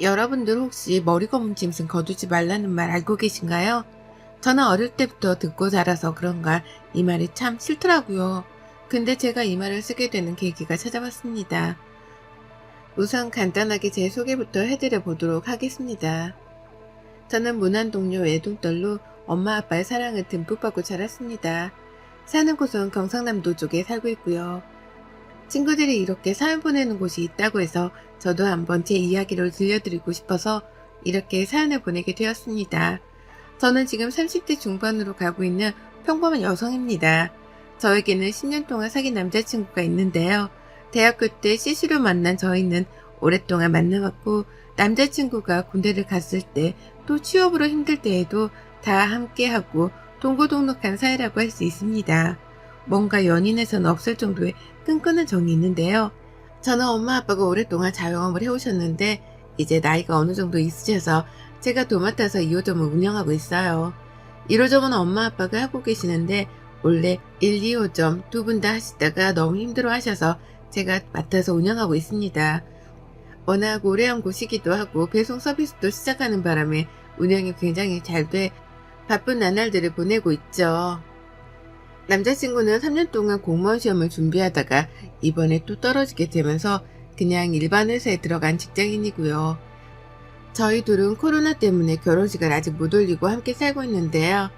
여러분들 혹시 머리 검은 짐승 거두지 말라는 말 알고 계신가요? 저는 어릴 때부터 듣고 자라서 그런가 이 말이 참 싫더라고요. 근데 제가 이 말을 쓰게 되는 계기가 찾아왔습니다. 우선 간단하게 제 소개부터 해드려 보도록 하겠습니다. 저는 무난동료 외동딸로 엄마 아빠의 사랑을 듬뿍 받고 자랐습니다. 사는 곳은 경상남도 쪽에 살고 있고요. 친구들이 이렇게 사연 보내는 곳이 있다고 해서 저도 한번 제 이야기를 들려드리고 싶어서 이렇게 사연을 보내게 되었습니다. 저는 지금 30대 중반으로 가고 있는 평범한 여성입니다. 저에게는 10년 동안 사귄 남자친구가 있는데요. 대학교 때 CC로 만난 저희는 오랫동안 만나왔고 남자친구가 군대를 갔을 때 또 취업으로 힘들 때에도 다 함께하고 동고동락한 사이라고 할 수 있습니다. 뭔가 연인에서는 없을 정도의 끈끈한 정이 있는데요. 저는 엄마 아빠가 오랫동안 자영업을 해오셨는데 이제 나이가 어느 정도 있으셔서 제가 도맡아서 2호점을 운영하고 있어요. 1호점은 엄마 아빠가 하고 계시는데 원래 1, 2호점 두 분 다 하시다가 너무 힘들어 하셔서 제가 맡아서 운영하고 있습니다. 워낙 오래 한 곳이기도 하고 배송 서비스도 시작하는 바람에 운영이 굉장히 잘 돼 바쁜 나날들을 보내고 있죠. 남자친구는 3년 동안 공무원 시험을 준비하다가 이번에 또 떨어지게 되면서 그냥 일반 회사에 들어간 직장인이고요. 저희 둘은 코로나 때문에 결혼식을 아직 못 올리고 함께 살고 있는데요.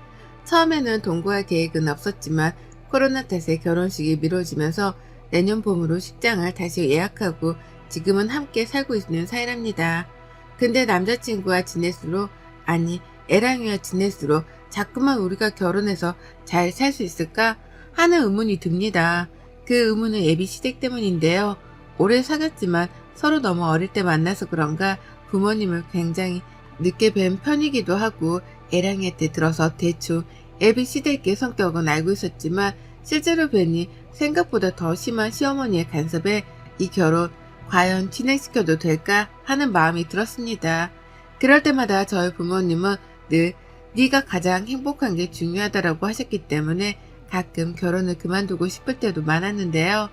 처음에는 동거할 계획은 없었지만 코로나 탓에 결혼식이 미뤄지면서 내년 봄으로 식장을 다시 예약하고 지금은 함께 살고 있는 사이랍니다. 근데 남자친구와 지낼수록 아니 애랑이와 지낼수록 자꾸만 우리가 결혼해서 잘 살 수 있을까 하는 의문이 듭니다. 그 의문은 예비 시댁 때문인데요. 오래 사귀었지만 서로 너무 어릴 때 만나서 그런가 부모님을 굉장히 늦게 뵌 편이기도 하고 애랑이한테 들어서 대충 예비 시댁의 성격은 알고 있었지만 실제로 뵈니 생각보다 더 심한 시어머니의 간섭에 이 결혼 과연 진행시켜도 될까 하는 마음이 들었습니다. 그럴 때마다 저희 부모님은 늘 네가 가장 행복한 게 중요하다라고 하셨기 때문에 가끔 결혼을 그만두고 싶을 때도 많았는데요.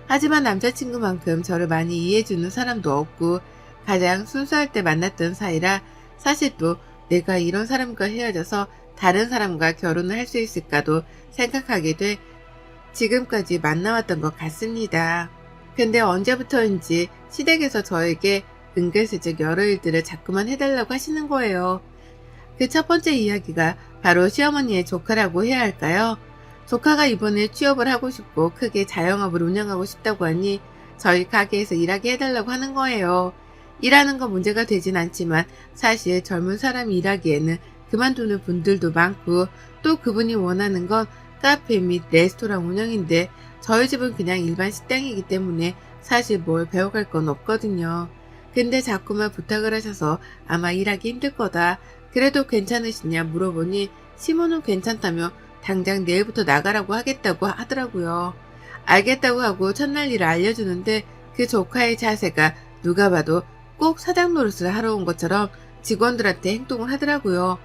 하지만 남자친구만큼 저를 많이 이해해주는 사람도 없고 가장 순수할 때 만났던 사이라 사실 또 내가 이런 사람과 헤어져서 다른 사람과 결혼을 할 수 있을까도 생각하게 돼 지금까지 만나왔던 것 같습니다. 근데 언제부터인지 시댁에서 저에게 은근슬쩍 여러 일들을 자꾸만 해달라고 하시는 거예요. 그 첫 번째 이야기가 바로 시어머니의 조카라고 해야 할까요? 조카가 이번에 취업을 하고 싶고 크게 자영업을 운영하고 싶다고 하니 저희 가게에서 일하게 해달라고 하는 거예요. 일하는 건 문제가 되진 않지만 사실 젊은 사람이 일하기에는 그만두는 분들도 많고 또 그분이 원하는 건 카페 및 레스토랑 운영인데 저희 집은 그냥 일반 식당이기 때문에 사실 뭘 배워갈 건 없거든요. 근데 자꾸만 부탁을 하셔서 아마 일하기 힘들 거다. 그래도 괜찮으시냐 물어보니 시모는 괜찮다며 당장 내일부터 나가라고 하겠다고 하더라고요. 알겠다고 하고 첫날 일을 알려주는데 그 조카의 자세가 누가 봐도 꼭 사장 노릇을 하러 온 것처럼 직원들한테 행동을 하더라고요.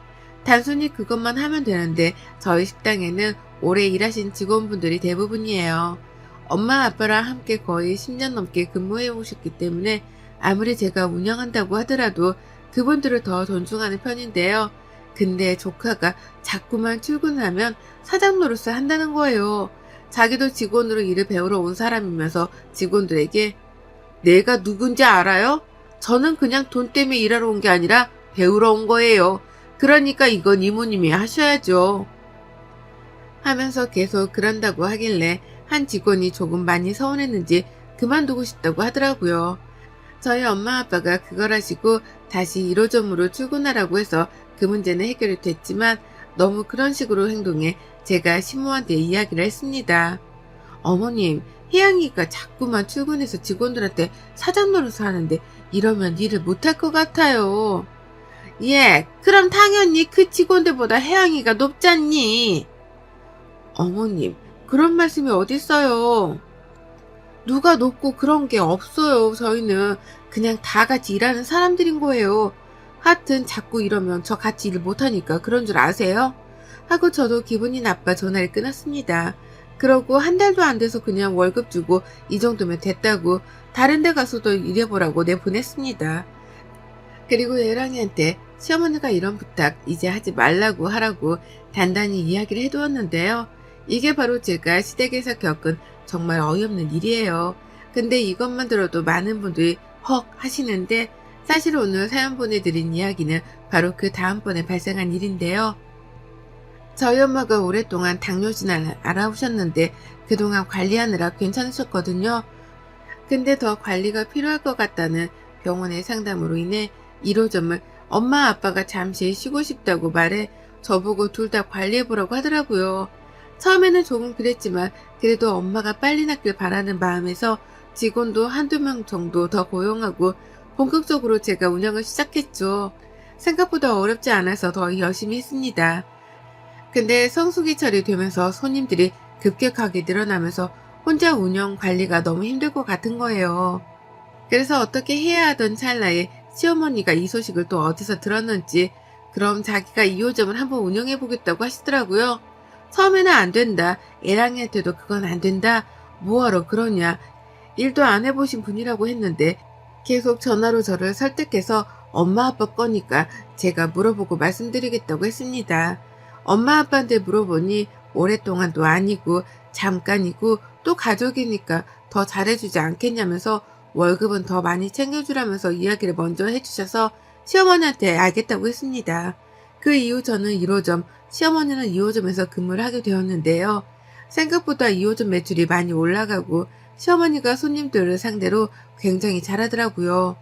단순히 그것만 하면 되는데 저희 식당에는 오래 일하신 직원분들이 대부분이에요. 엄마 아빠랑 함께 거의 10년 넘게 근무해 오셨기 때문에 아무리 제가 운영한다고 하더라도 그분들을 더 존중하는 편인데요. 근데 조카가 자꾸만 출근하면 사장 노릇을 한다는 거예요. 자기도 직원으로 일을 배우러 온 사람이면서 직원들에게 내가 누군지 알아요? 저는 그냥 돈 때문에 일하러 온 게 아니라 배우러 온 거예요. 그러니까 이건 이모님이 하셔야죠. 하면서 계속 그런다고 하길래 한 직원이 조금 많이 서운했는지 그만두고 싶다고 하더라고요. 저희 엄마 아빠가 그걸 하시고 다시 1호점으로 출근하라고 해서 그 문제는 해결이 됐지만 너무 그런 식으로 행동해 제가 시모한테 이야기를 했습니다. 어머님, 혜영이가 자꾸만 출근해서 직원들한테 사장 노릇을 하는데 이러면 일을 못할 것 같아요. 예, 그럼 당연히 그 직원들보다 혜영이가 높잖니. 어머님, 그런 말씀이 어딨어요. 누가 높고 그런 게 없어요. 저희는 그냥 다 같이 일하는 사람들인 거예요. 하여튼 자꾸 이러면 저 같이 일 못하니까 그런 줄 아세요? 하고 저도 기분이 나빠 전화를 끊었습니다. 그러고 한 달도 안 돼서 그냥 월급 주고 이 정도면 됐다고 다른 데 가서도 일해보라고 내보냈습니다. 그리고 예랑이한테 시어머니가 이런 부탁 이제 하지 말라고 하라고 단단히 이야기를 해두었는데요. 이게 바로 제가 시댁에서 겪은 정말 어이없는 일이에요. 근데 이것만 들어도 많은 분들이 헉 하시는데 사실 오늘 사연 보내드린 이야기는 바로 그 다음번에 발생한 일인데요. 저희 엄마가 오랫동안 당뇨진을 알아오셨는데 그동안 관리하느라 괜찮으셨거든요. 근데 더 관리가 필요할 것 같다는 병원의 상담으로 인해 1호점을 엄마 아빠가 잠시 쉬고 싶다고 말해 저보고 둘 다 관리해보라고 하더라고요. 처음에는 조금 그랬지만 그래도 엄마가 빨리 낫길 바라는 마음에서 직원도 한두 명 정도 더 고용하고 본격적으로 제가 운영을 시작했죠. 생각보다 어렵지 않아서 더 열심히 했습니다. 근데 성수기철이 되면서 손님들이 급격하게 늘어나면서 혼자 운영 관리가 너무 힘들 것 같은 거예요. 그래서 어떻게 해야 하던 찰나에 시어머니가 이 소식을 또 어디서 들었는지 그럼 자기가 2호점을 한번 운영해 보겠다고 하시더라고요. 처음에는 안 된다. 애랑이한테도 그건 안 된다. 뭐하러 그러냐. 일도 안 해보신 분이라고 했는데 계속 전화로 저를 설득해서 엄마 아빠 거니까 제가 물어보고 말씀드리겠다고 했습니다. 엄마 아빠한테 물어보니 오랫동안도 아니고 잠깐이고 또 가족이니까 더 잘해주지 않겠냐면서 월급은 더 많이 챙겨주라면서 이야기를 먼저 해주셔서 시어머니한테 알겠다고 했습니다. 그 이후 저는 1호점, 시어머니는 2호점에서 근무를 하게 되었는데요. 생각보다 2호점 매출이 많이 올라가고 시어머니가 손님들을 상대로 굉장히 잘하더라고요.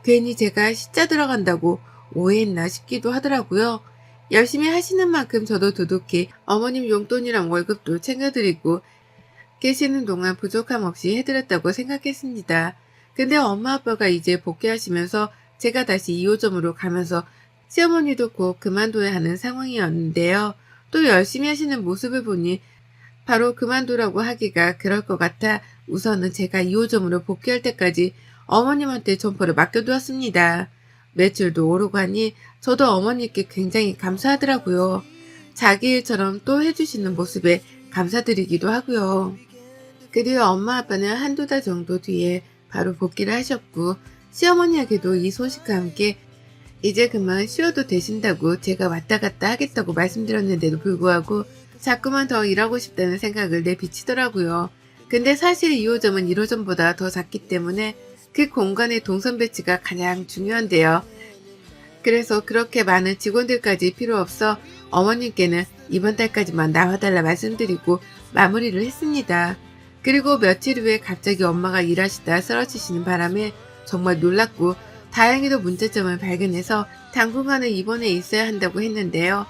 괜히 제가 시자 들어간다고 오해했나 싶기도 하더라고요. 열심히 하시는 만큼 저도 두둑히 어머님 용돈이랑 월급도 챙겨드리고 계시는 동안 부족함 없이 해드렸다고 생각했습니다. 근데 엄마 아빠가 이제 복귀하시면서 제가 다시 2호점으로 가면서 시어머니도 곧 그만둬야 하는 상황이었는데요. 또 열심히 하시는 모습을 보니 바로 그만두라고 하기가 그럴 것 같아 우선은 제가 2호점으로 복귀할 때까지 어머님한테 점포를 맡겨두었습니다. 매출도 오르고 하니 저도 어머니께 굉장히 감사하더라고요. 자기 일처럼 또 해주시는 모습에 감사드리기도 하고요. 그리고 엄마 아빠는 한두 달 정도 뒤에 바로 복귀를 하셨고 시어머니에게도 이 소식과 함께 이제 그만 쉬어도 되신다고 제가 왔다 갔다 하겠다고 말씀드렸는데도 불구하고 자꾸만 더 일하고 싶다는 생각을 내비치더라고요. 근데 사실 2호점은 1호점보다 더 작기 때문에 그 공간의 동선 배치가 가장 중요한데요. 그래서 그렇게 많은 직원들까지 필요 없어 어머님께는 이번 달까지만 나와달라 말씀드리고 마무리를 했습니다. 그리고 며칠 후에 갑자기 엄마가 일하시다 쓰러지시는 바람에 정말 놀랐고 다행히도 문제점을 발견해서 당분간은 입원해 있어야 한다고 했는데요.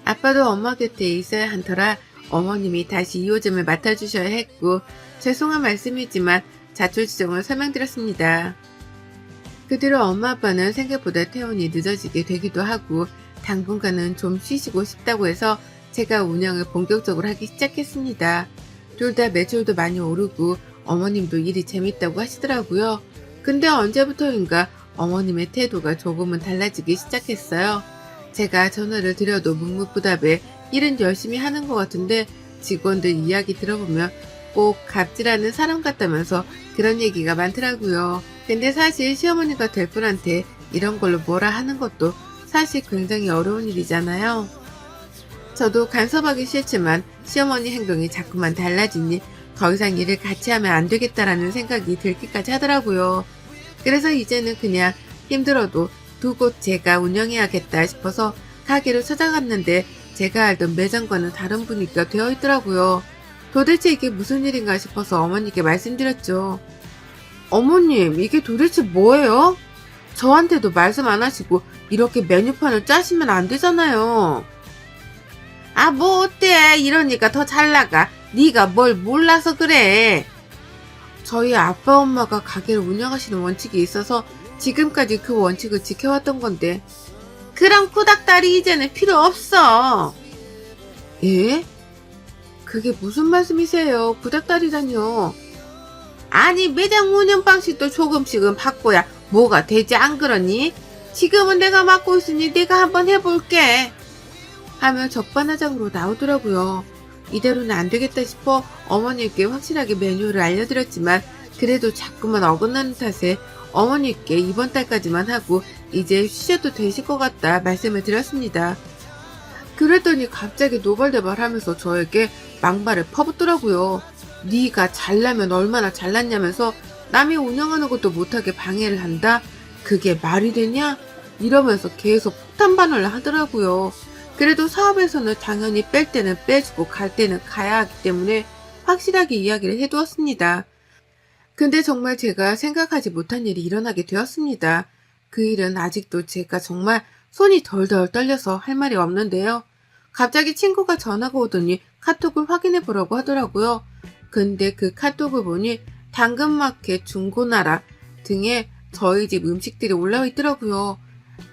아빠도 엄마 곁에 있어야 한터라 어머님이 다시 2호점을 맡아주셔야 했고 죄송한 말씀이지만 자초지종을 설명드렸습니다. 그 뒤로 엄마 아빠는 생각보다 퇴원이 늦어지게 되기도 하고 당분간은 좀 쉬시고 싶다고 해서 제가 운영을 본격적으로 하기 시작했습니다. 둘 다 매출도 많이 오르고 어머님도 일이 재밌다고 하시더라고요. 근데 언제부터인가 어머님의 태도가 조금은 달라지기 시작했어요. 제가 전화를 드려도 묵묵부답에 일은 열심히 하는 것 같은데 직원들 이야기 들어보면 꼭 갑질하는 사람 같다면서 그런 얘기가 많더라고요. 근데 사실 시어머니가 될 분한테 이런 걸로 뭐라 하는 것도 사실 굉장히 어려운 일이잖아요. 저도 간섭하기 싫지만 시어머니 행동이 자꾸만 달라지니 더 이상 일을 같이 하면 안 되겠다라는 생각이 들기까지 하더라고요. 그래서 이제는 그냥 힘들어도 두 곳 제가 운영해야겠다 싶어서 가게로 찾아갔는데 제가 알던 매장과는 다른 분위기가 되어 있더라고요. 도대체 이게 무슨 일인가 싶어서 어머니께 말씀드렸죠. 어머님, 이게 도대체 뭐예요? 저한테도 말씀 안 하시고 이렇게 메뉴판을 짜시면 안 되잖아요. 아, 뭐 어때? 이러니까 더 잘 나가. 네가 뭘 몰라서 그래. 저희 아빠 엄마가 가게를 운영하시는 원칙이 있어서 지금까지 그 원칙을 지켜왔던 건데 그럼 쿠닥다리 이제는 필요 없어. 예? 그게 무슨 말씀이세요? 구닥다리라뇨. 아니 매장 운영 방식도 조금씩은 바꿔야 뭐가 되지 안 그러니? 지금은 내가 맡고 있으니 내가 한번 해볼게. 하며 적반하장으로 나오더라고요. 이대로는 안 되겠다 싶어 어머니께 확실하게 메뉴를 알려드렸지만 그래도 자꾸만 어긋나는 탓에 어머니께 이번 달까지만 하고 이제 쉬셔도 되실 것 같다 말씀을 드렸습니다. 그랬더니 갑자기 노발대발 하면서 저에게 막말을 퍼붓더라고요. 네가 잘나면 얼마나 잘났냐면서 남이 운영하는 것도 못하게 방해를 한다? 그게 말이 되냐? 이러면서 계속 폭탄반응을 하더라고요. 그래도 사업에서는 당연히 뺄 때는 빼주고 갈 때는 가야 하기 때문에 확실하게 이야기를 해두었습니다. 근데 정말 제가 생각하지 못한 일이 일어나게 되었습니다. 그 일은 아직도 제가 정말 손이 덜덜 떨려서 할 말이 없는데요. 갑자기 친구가 전화가 오더니 카톡을 확인해 보라고 하더라고요. 근데 그 카톡을 보니 당근마켓, 중고나라 등에 저희 집 음식들이 올라와 있더라고요.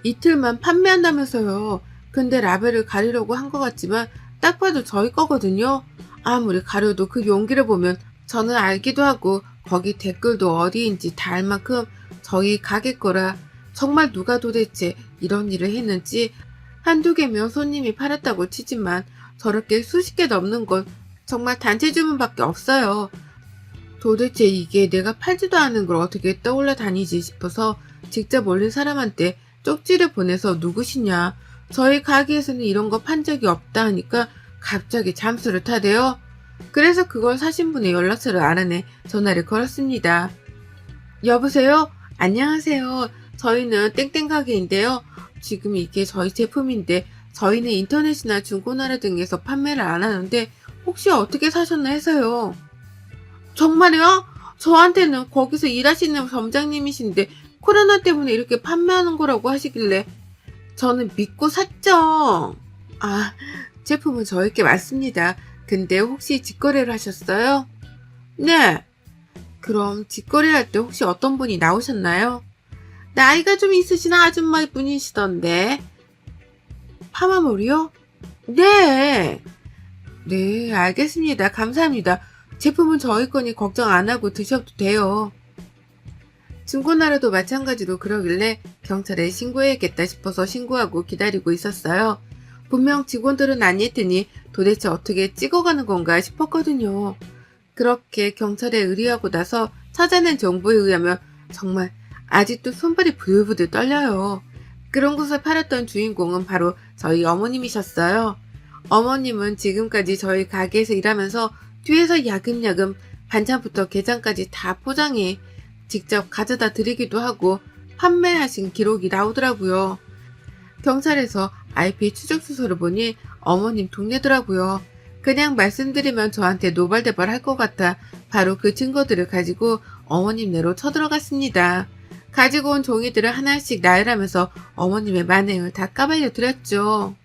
이틀만 판매한다면서요. 근데 라벨을 가리려고 한 것 같지만 딱 봐도 저희 거거든요. 아무리 가려도 그 용기를 보면 저는 알기도 하고 거기 댓글도 어디인지 다 알 만큼 저희 가게 거라 정말 누가 도대체 이런 일을 했는지 한두 개면 손님이 팔았다고 치지만 저렇게 수십 개 넘는 건 정말 단체 주문밖에 없어요. 도대체 이게 내가 팔지도 않은 걸 어떻게 떠올라 다니지 싶어서 직접 올린 사람한테 쪽지를 보내서 누구시냐, 저희 가게에서는 이런 거 판 적이 없다 하니까 갑자기 잠수를 타대요. 그래서 그걸 사신 분의 연락처를 알아내 전화를 걸었습니다. 여보세요? 안녕하세요. 저희는 땡땡 가게인데요. 지금 이게 저희 제품인데 저희는 인터넷이나 중고나라 등에서 판매를 안 하는데 혹시 어떻게 사셨나 해서요. 정말요? 저한테는 거기서 일하시는 점장님이신데 코로나 때문에 이렇게 판매하는 거라고 하시길래 저는 믿고 샀죠. 아, 제품은 저에게 맞습니다. 근데 혹시 직거래를 하셨어요? 네. 그럼 직거래할 때 혹시 어떤 분이 나오셨나요? 나이가 좀 있으신 아줌마 분이시던데. 파마몰이요? 네. 네, 알겠습니다. 감사합니다. 제품은 저희 거니 걱정 안 하고 드셔도 돼요. 중고나라도 마찬가지로 그러길래 경찰에 신고해야겠다 싶어서 신고하고 기다리고 있었어요. 분명 직원들은 아니했더니 도대체 어떻게 찍어가는 건가 싶었거든요. 그렇게 경찰에 의뢰하고 나서 찾아낸 정보에 의하면 정말 아직도 손발이 부들부들 떨려요. 그런 것을 팔았던 주인공은 바로 저희 어머님이셨어요. 어머님은 지금까지 저희 가게에서 일하면서 뒤에서 야금야금 반찬부터 게장까지 다 포장해 직접 가져다 드리기도 하고 판매하신 기록이 나오더라고요. 경찰에서 IP 추적 수소를 보니 어머님 동네더라고요. 그냥 말씀드리면 저한테 노발대발 할 것 같아 바로 그 증거들을 가지고 어머님네로 쳐들어갔습니다. 가지고 온 종이들을 하나씩 나열하면서 어머님의 만행을 다 까발려 드렸죠.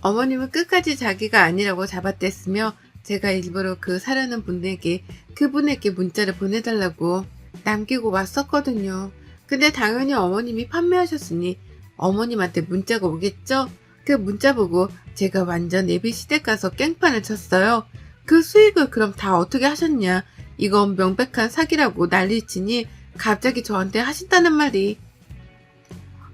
어머님은 끝까지 자기가 아니라고 잡아댔으며 제가 일부러 그 사려는 분에게 그분에게 문자를 보내달라고 남기고 왔었거든요. 근데 당연히 어머님이 판매하셨으니 어머님한테 문자가 오겠죠? 그 문자 보고 제가 완전 예비시댁 가서 깽판을 쳤어요. 그 수익을 그럼 다 어떻게 하셨냐? 이건 명백한 사기라고 난리치니 갑자기 저한테 하신다는 말이.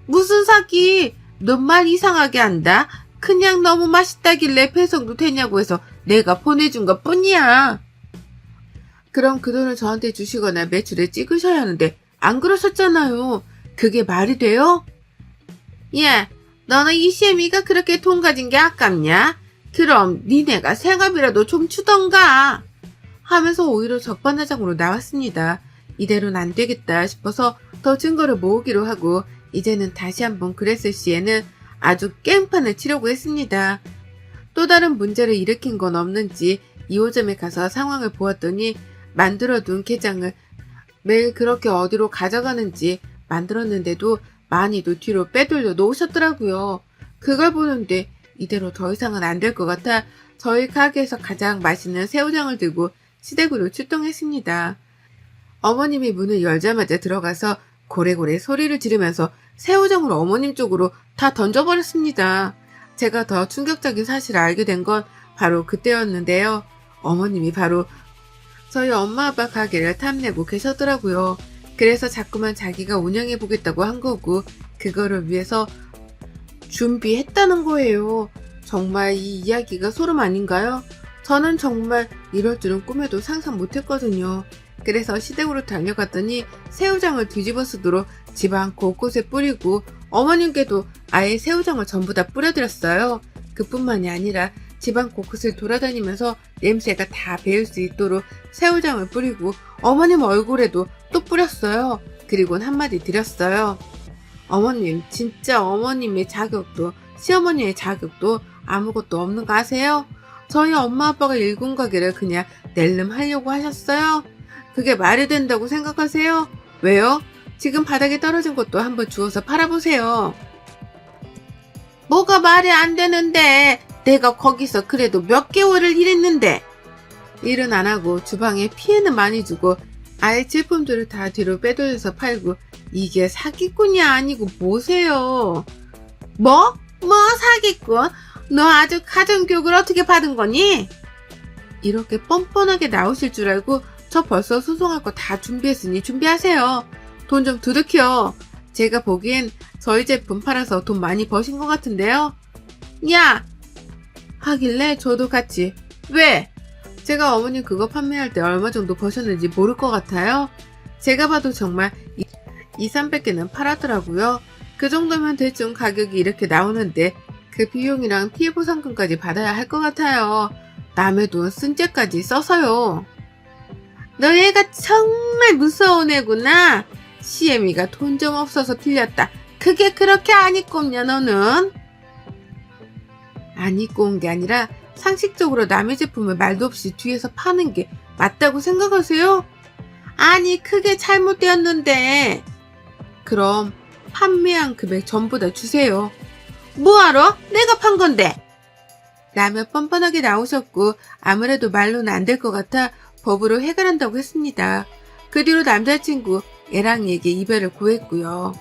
무슨 사기? 넌 말 이상하게 한다. 그냥 너무 맛있다길래 배송도 되냐고 해서 내가 보내준 것 뿐이야. 그럼 그 돈을 저한테 주시거나 매출에 찍으셔야 하는데 안 그러셨잖아요. 그게 말이 돼요? 야, 너는 이 시애미가 그렇게 돈 가진 게 아깝냐? 그럼 니네가 생업이라도 좀 주던가 하면서 오히려 적반하장으로 나왔습니다. 이대로는 안 되겠다 싶어서 더 증거를 모으기로 하고 이제는 다시 한번 그랬을 시에는 아주 깽판을 치려고 했습니다. 또 다른 문제를 일으킨 건 없는지 2호점에 가서 상황을 보았더니 만들어둔 게장을 매일 그렇게 어디로 가져가는지 만들었는데도 많이도 뒤로 빼돌려 놓으셨더라고요. 그걸 보는데 이대로 더 이상은 안 될 것 같아 저희 가게에서 가장 맛있는 새우장을 들고 시댁으로 출동했습니다. 어머님이 문을 열자마자 들어가서 고래고래 소리를 지르면서 새우장을 어머님 쪽으로 다 던져버렸습니다. 제가 더 충격적인 사실을 알게 된 건 바로 그때였는데요. 어머님이 바로 저희 엄마 아빠 가게를 탐내고 계셨더라고요. 그래서 자꾸만 자기가 운영해보겠다고 한 거고 그거를 위해서 준비했다는 거예요. 정말 이 이야기가 소름 아닌가요? 저는 정말 이럴 줄은 꿈에도 상상 못했거든요. 그래서 시댁으로 달려갔더니 새우장을 뒤집어 쓰도록 집안 곳곳에 뿌리고 어머님께도 아예 새우장을 전부 다 뿌려드렸어요. 그뿐만이 아니라 집안 곳곳을 돌아다니면서 냄새가 다 배일 수 있도록 새우장을 뿌리고 어머님 얼굴에도 또 뿌렸어요. 그리곤 한마디 드렸어요. 어머님, 진짜 어머님의 자격도 시어머니의 자격도 아무것도 없는 거 아세요? 저희 엄마 아빠가 일군 가게를 그냥 낼름 하려고 하셨어요? 그게 말이 된다고 생각하세요? 왜요? 지금 바닥에 떨어진 것도 한번 주워서 팔아보세요. 뭐가 말이 안 되는데 내가 거기서 그래도 몇 개월을 일했는데. 일은 안 하고 주방에 피해는 많이 주고 아예 제품들을 다 뒤로 빼돌려서 팔고 이게 사기꾼이 아니고 뭐세요? 뭐 사기꾼? 너 아주 가정교육을 어떻게 받은 거니? 이렇게 뻔뻔하게 나오실 줄 알고 저 벌써 소송할 거 다 준비했으니 준비하세요. 돈 좀 두둑혀. 제가 보기엔 저희 제품 팔아서 돈 많이 버신 것 같은데요. 야! 하길래 저도 같이. 왜? 제가 어머님 그거 판매할 때 얼마 정도 버셨는지 모를 것 같아요. 제가 봐도 정말 200~300개는 팔았더라고요. 그 정도면 대충 가격이 이렇게 나오는데 그 비용이랑 피해보상금까지 받아야 할 것 같아요. 남의 돈 쓴 죄까지 써서요. 너 얘가 정말 무서운 애구나. 시애미가 돈 좀 없어서 틀렸다. 그게 그렇게 안 입고 없냐 너는? 안 입고 온 게 아니라 상식적으로 남의 제품을 말도 없이 뒤에서 파는 게 맞다고 생각하세요? 아니 그게 잘못되었는데. 그럼 판매한 금액 전부 다 주세요. 뭐하러? 내가 판 건데. 라며 뻔뻔하게 나오셨고 아무래도 말로는 안 될 것 같아 법으로 해결한다고 했습니다. 그 뒤로 남자친구 애랑이에게 이별을 구했고요.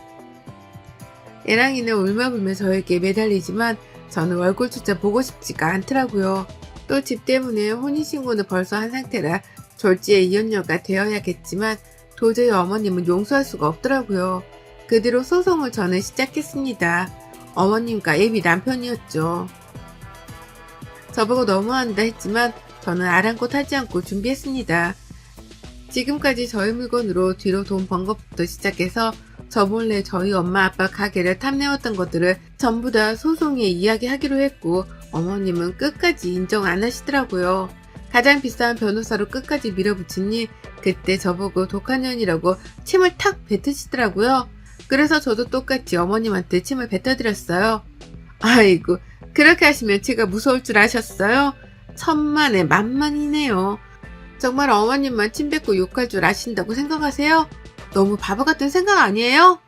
애랑이는 울며불며 저에게 매달리지만 저는 월골조차 보고 싶지가 않더라고요. 또 집 때문에 혼인신고는 벌써 한 상태라 졸지에 이혼녀가 되어야겠지만 도저히 어머님은 용서할 수가 없더라고요. 그 뒤로 소송을 저는 시작했습니다. 어머님과 예비 남편이었죠. 저보고 너무한다 했지만 저는 아랑곳 하지 않고 준비했습니다. 지금까지 저희 물건으로 뒤로 돈 번 것부터 시작해서 저 몰래 저희 엄마 아빠 가게를 탐내었던 것들을 전부 다 소송에 이야기하기로 했고 어머님은 끝까지 인정 안 하시더라고요. 가장 비싼 변호사로 끝까지 밀어붙이니 그때 저보고 독한 년이라고 침을 탁 뱉으시더라고요. 그래서 저도 똑같이 어머님한테 침을 뱉어드렸어요. 아이고 그렇게 하시면 제가 무서울 줄 아셨어요? 천만에 만만이네요. 정말 어머님만 침 뱉고 욕할 줄 아신다고 생각하세요? 너무 바보 같은 생각 아니에요?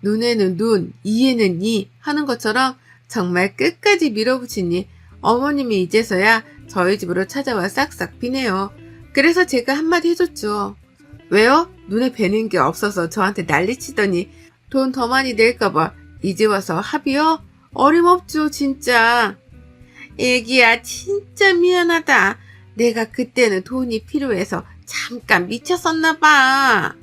눈에는 눈, 이에는 이 하는 것처럼 정말 끝까지 밀어붙이니 어머님이 이제서야 저희 집으로 찾아와 싹싹 비네요. 그래서 제가 한마디 해줬죠. 왜요? 눈에 뵈는 게 없어서 저한테 난리치더니 돈 더 많이 낼까봐 이제 와서 합의요? 어림없죠 진짜. 애기야 진짜 미안하다. 내가 그때는 돈이 필요해서 잠깐 미쳤었나봐.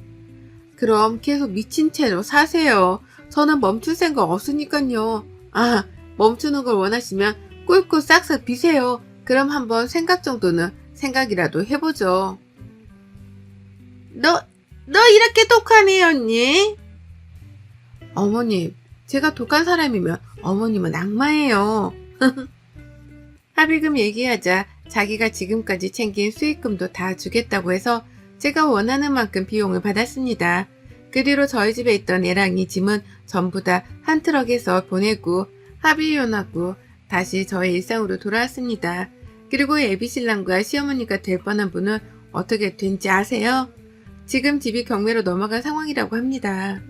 그럼 계속 미친 채로 사세요. 저는 멈출 생각 없으니까요. 아, 멈추는 걸 원하시면 꿀꿀 싹싹 비세요. 그럼 한번 생각 정도는 생각이라도 해보죠. 너 이렇게 독한 애였니? 어머님, 제가 독한 사람이면 어머님은 악마예요. 합의금 얘기하자 자기가 지금까지 챙긴 수익금도 다 주겠다고 해서 제가 원하는 만큼 비용을 받았습니다. 그 뒤로 저희 집에 있던 애랑이 짐은 전부 다 한 트럭에서 보내고 합의이혼하고 다시 저의 일상으로 돌아왔습니다. 그리고 예비신랑과 시어머니가 될 뻔한 분은 어떻게 된지 아세요? 지금 집이 경매로 넘어간 상황이라고 합니다.